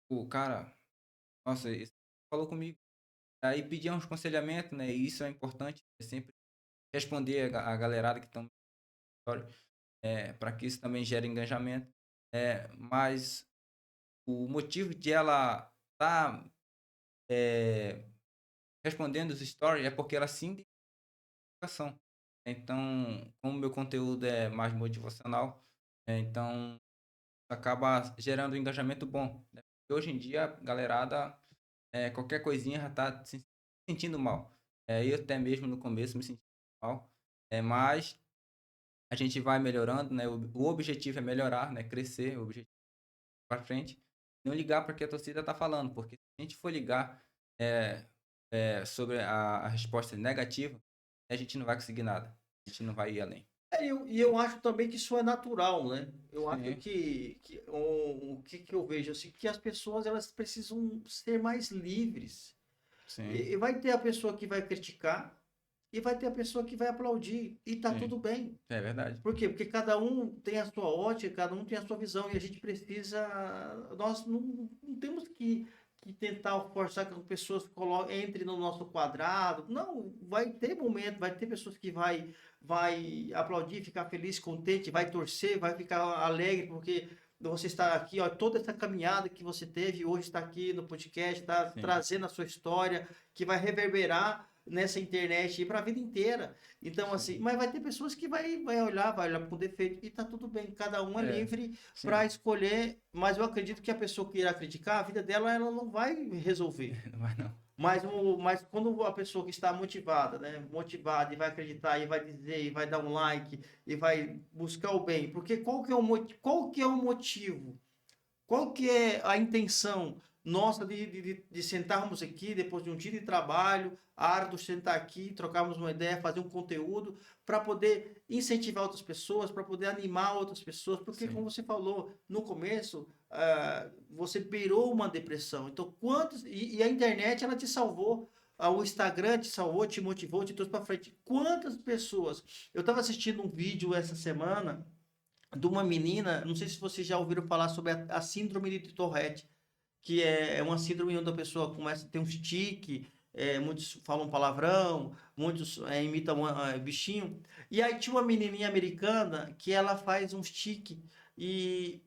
O cara, nossa, esse falou comigo. Aí pedia uns aconselhamentos, né, e isso é importante, sempre responder a galerada que estão no story, para que isso também gere engajamento. Mas o motivo de ela estar respondendo os stories é porque ela se identificação. Então, como meu conteúdo é mais motivacional, então acaba gerando um engajamento bom, né? Porque hoje em dia, a galerada, qualquer coisinha já tá se sentindo mal. Eu até mesmo no começo me senti mal, mas a gente vai melhorando, né? O objetivo é melhorar, né? Crescer, o objetivo para frente. Não ligar para o que a torcida tá falando, porque se a gente for ligar é, sobre a resposta negativa, a gente não vai conseguir nada. A gente não vai ir além. E eu acho também que isso é natural, né? Eu acho Sim, que eu vejo assim, que as pessoas elas precisam ser mais livres. sim, E vai ter a pessoa que vai criticar e vai ter a pessoa que vai aplaudir e tá sim. tudo bem. É verdade. Por quê? Porque cada um tem a sua ótica, cada um tem a sua visão e a gente precisa. Nós não temos que tentar forçar que as pessoas entrem no nosso quadrado. Não, vai ter momento, vai ter pessoas que vai aplaudir, ficar feliz, contente, vai torcer, vai ficar alegre porque você está aqui, ó, toda essa caminhada que você teve hoje está aqui no podcast, está Sim, trazendo a sua história, que vai reverberar nessa internet para a vida inteira. Então, sim. assim, mas vai ter pessoas que vai olhar com defeito e tá tudo bem, cada um é É, livre para sim. escolher, mas eu acredito que a pessoa que irá criticar, a vida dela ela não vai resolver. Não vai não. Mas quando a pessoa que está motivada, né, motivada e vai acreditar e vai dizer e vai dar um like e vai buscar o bem, porque qual que é o motivo? Qual que é a intenção nossa de sentarmos aqui depois de um dia de trabalho, árduo, sentar aqui, trocarmos uma ideia, fazer um conteúdo para poder incentivar outras pessoas, para poder animar outras pessoas, porque como Sim, você falou no começo, você beirou uma depressão. Então, e a internet, ela te salvou. O Instagram te salvou, te motivou, te trouxe para frente. Quantas pessoas? Eu estava assistindo um vídeo essa semana de uma menina, não sei se vocês já ouviram falar sobre a síndrome de Tourette, que é uma síndrome onde a pessoa começa a ter um tique, muitos falam palavrão, muitos imitam bichinho. E aí tinha uma menininha americana que ela faz um tique e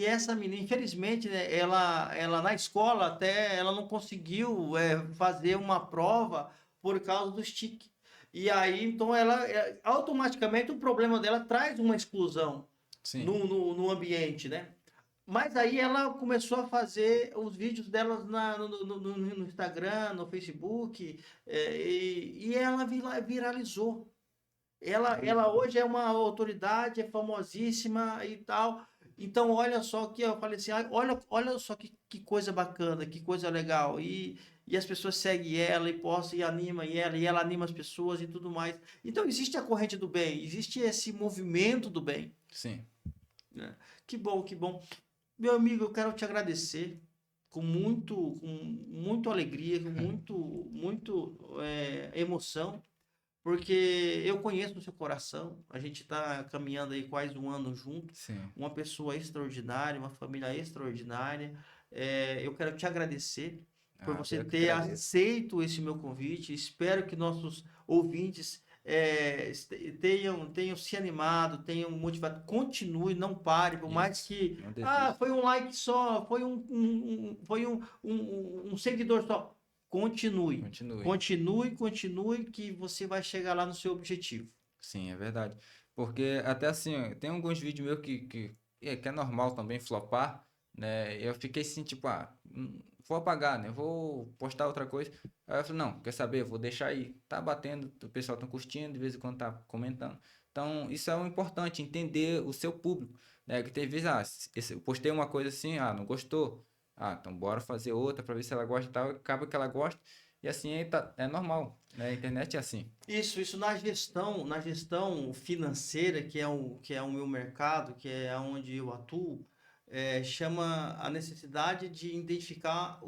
essa menina, infelizmente, né, ela na escola até ela não conseguiu fazer uma prova por causa do tique. E aí, então, automaticamente o problema dela traz uma exclusão Sim. no ambiente, né? Mas aí ela começou a fazer os vídeos delas no Instagram, no Facebook, e ela viralizou. Ela hoje é uma autoridade, é famosíssima e tal. Então, olha só que eu falei assim, olha só que coisa bacana, que coisa legal. E as pessoas seguem ela e postam e animam ela, e ela anima as pessoas e tudo mais. Então, existe a corrente do bem, existe esse movimento do bem. Sim. Né? Que bom, que bom. Meu amigo, eu quero te agradecer com muito alegria, com muito emoção, porque eu conheço o seu coração. A gente está caminhando aí quase um ano junto. Sim. Uma pessoa extraordinária, uma família extraordinária. Eu quero te agradecer por você Eu que ter agradeço. aceito esse meu convite. Espero que nossos ouvintes tenham se animado, tenham motivado. Continue, não pare, por mais Isso. que Não desista. foi um like só, foi um seguidor só. Continue. Continue. Continue, que você vai chegar lá no seu objetivo. Sim, é verdade. Porque até assim, ó, tem alguns vídeos meus que é normal também flopar, né? Eu fiquei assim, tipo, vou apagar, né? Vou postar outra coisa. Aí eu falei, não, quer saber? Eu vou deixar aí. Tá batendo, o pessoal tá curtindo, de vez em quando tá comentando. Então, isso é o importante, entender o seu público, né? Que tem vezes, eu postei uma coisa assim, não gostou. Então bora fazer outra pra ver se ela gosta e tal. Acaba que ela gosta. E assim é normal, né? A internet é assim. Isso na gestão financeira, que é o meu mercado, que é onde eu atuo, chama a necessidade de identificar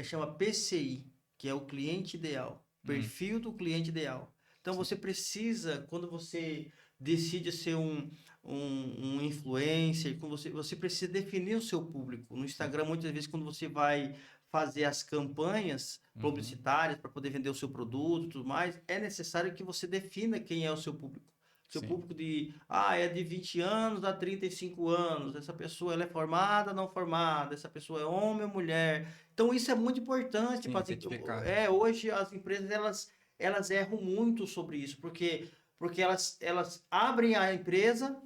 chama PCI, que é o cliente ideal, Hum, perfil do cliente ideal. Então sim. você precisa, quando você decide ser um influencer, quando você precisa definir o seu público. No Sim. Instagram, muitas vezes, quando você vai fazer as campanhas Uhum. publicitárias para poder vender o seu produto e tudo mais, é necessário que você defina quem é o seu público. Seu Sim. público é de 20 anos a 35 anos, essa pessoa ela é formada, não formada, essa pessoa é homem ou mulher. Então isso é muito importante Sim, para identificar. hoje as empresas elas erram muito sobre isso, porque elas abrem a empresa,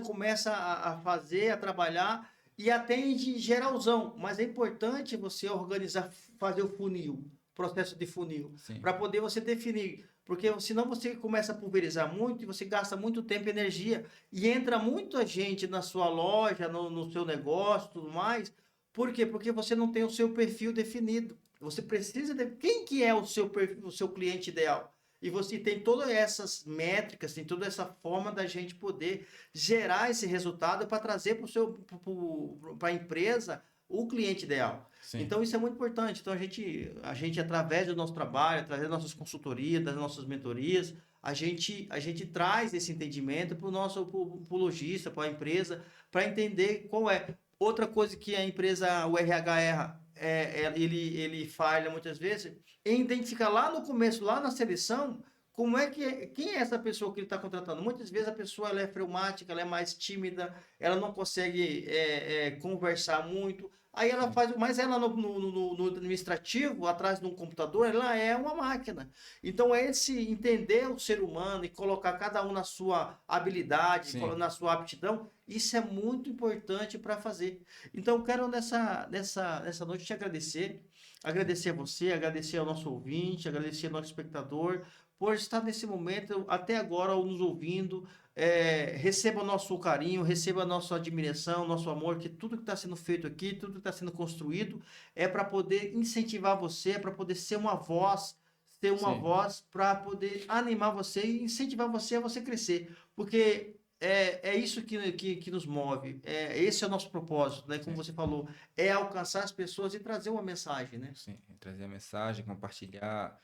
começa a fazer, a trabalhar e atende geralzão, mas é importante você organizar, fazer o funil, processo de funil, Sim. para poder você definir, porque senão você começa a pulverizar muito e você gasta muito tempo e energia e entra muita gente na sua loja, no seu negócio, tudo mais. Por quê? Porque você não tem o seu perfil definido. Você precisa de quem que é o seu perfil, o seu cliente ideal. E você tem todas essas métricas, tem toda essa forma da gente poder gerar esse resultado para trazer para a empresa o cliente ideal. Sim. Então isso é muito importante. Então a gente através do nosso trabalho, através das nossas consultorias, das nossas mentorias, a gente traz esse entendimento para o nosso pro lojista, para a empresa, para entender qual é. Outra coisa que a empresa, o RH erra, ele falha muitas vezes, em identificar lá no começo, lá na seleção, quem é essa pessoa que ele está contratando? Muitas vezes a pessoa ela é fleumática, ela é mais tímida, ela não consegue conversar muito. Aí ela Sim. faz, mas ela no administrativo, atrás de um computador, ela é uma máquina. Então, esse entender o ser humano e colocar cada um na sua habilidade, Sim. na sua aptidão, isso é muito importante para fazer. Então, eu quero nessa noite te agradecer a você, agradecer ao nosso ouvinte, agradecer ao nosso espectador, por estar nesse momento, até agora, nos ouvindo. Receba o nosso carinho, receba a nossa admiração, nosso amor, que tudo que está sendo feito aqui, tudo que está sendo construído, é para poder incentivar você, é para poder ser uma voz, Sim. para poder animar você e incentivar você a você crescer. Porque é isso que nos move. Esse é o nosso propósito, né? Como Sim, você falou, é alcançar as pessoas e trazer uma mensagem, né? sim. Trazer a mensagem, compartilhar,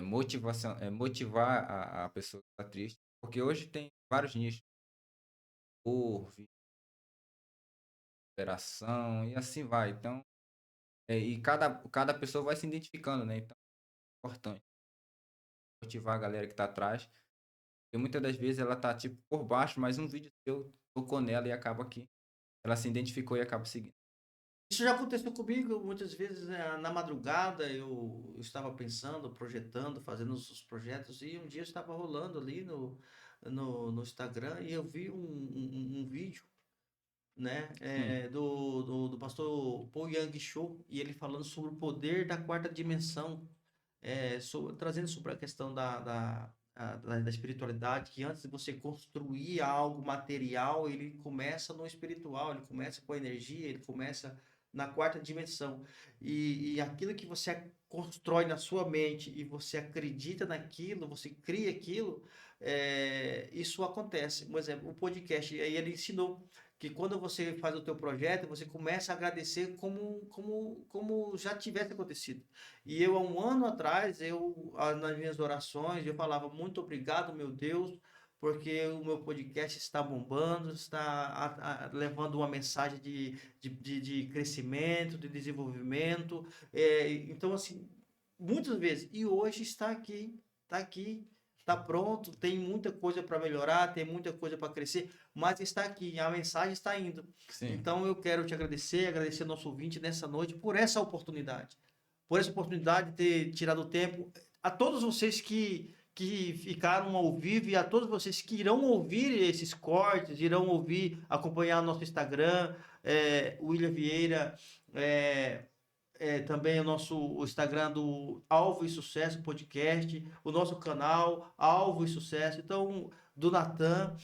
motivação, motivar a pessoa que está triste. Porque hoje tem vários nichos, por operação e assim vai. Então, e cada pessoa vai se identificando, né? Então, é importante motivar a galera que está atrás. E muitas das vezes ela tá tipo por baixo, mas um vídeo seu tocou nela e acaba que ela se identificou e acaba seguindo. Isso já aconteceu comigo muitas vezes, na madrugada. Eu estava pensando, projetando, fazendo os projetos, e um dia eu estava rolando ali no Instagram e eu vi um vídeo, né, Sim, do pastor Paul Yang Cho, e ele falando sobre o poder da quarta dimensão, trazendo sobre a questão da espiritualidade, que antes de você construir algo material, ele começa no espiritual, ele começa com a energia, ele começa na quarta dimensão. E aquilo que você constrói na sua mente e você acredita naquilo, você cria aquilo, isso acontece. Por exemplo, o podcast, aí ele ensinou que quando você faz o teu projeto, você começa a agradecer como já tivesse acontecido. E eu, há um ano atrás, nas minhas orações, eu falava: muito obrigado, meu Deus, porque o meu podcast está bombando, está levando uma mensagem de crescimento, de desenvolvimento. Então, assim, muitas vezes, e hoje está aqui, está pronto, tem muita coisa para melhorar, tem muita coisa para crescer, mas está aqui, a mensagem está indo. sim. Então, eu quero te agradecer ao nosso ouvinte nessa noite por essa oportunidade, por essa oportunidade de ter tirado o tempo. A todos vocês que ficaram ao vivo e a todos vocês que irão ouvir esses cortes, irão ouvir, acompanhar nosso Instagram, William Vieira, também o Instagram do Alvo e Sucesso Podcast, o nosso canal Alvo e Sucesso, então, do Natan,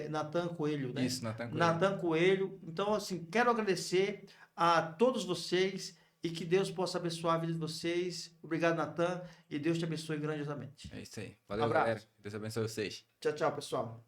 Natan Coelho, né? Isso, Natan Coelho. Natan Coelho. Então, assim, quero agradecer a todos vocês e que Deus possa abençoar a vida de vocês. Obrigado, Natan, e Deus te abençoe grandiosamente. É isso aí. Um Valeu, galera. abraço. Deus abençoe vocês. Tchau, tchau, pessoal.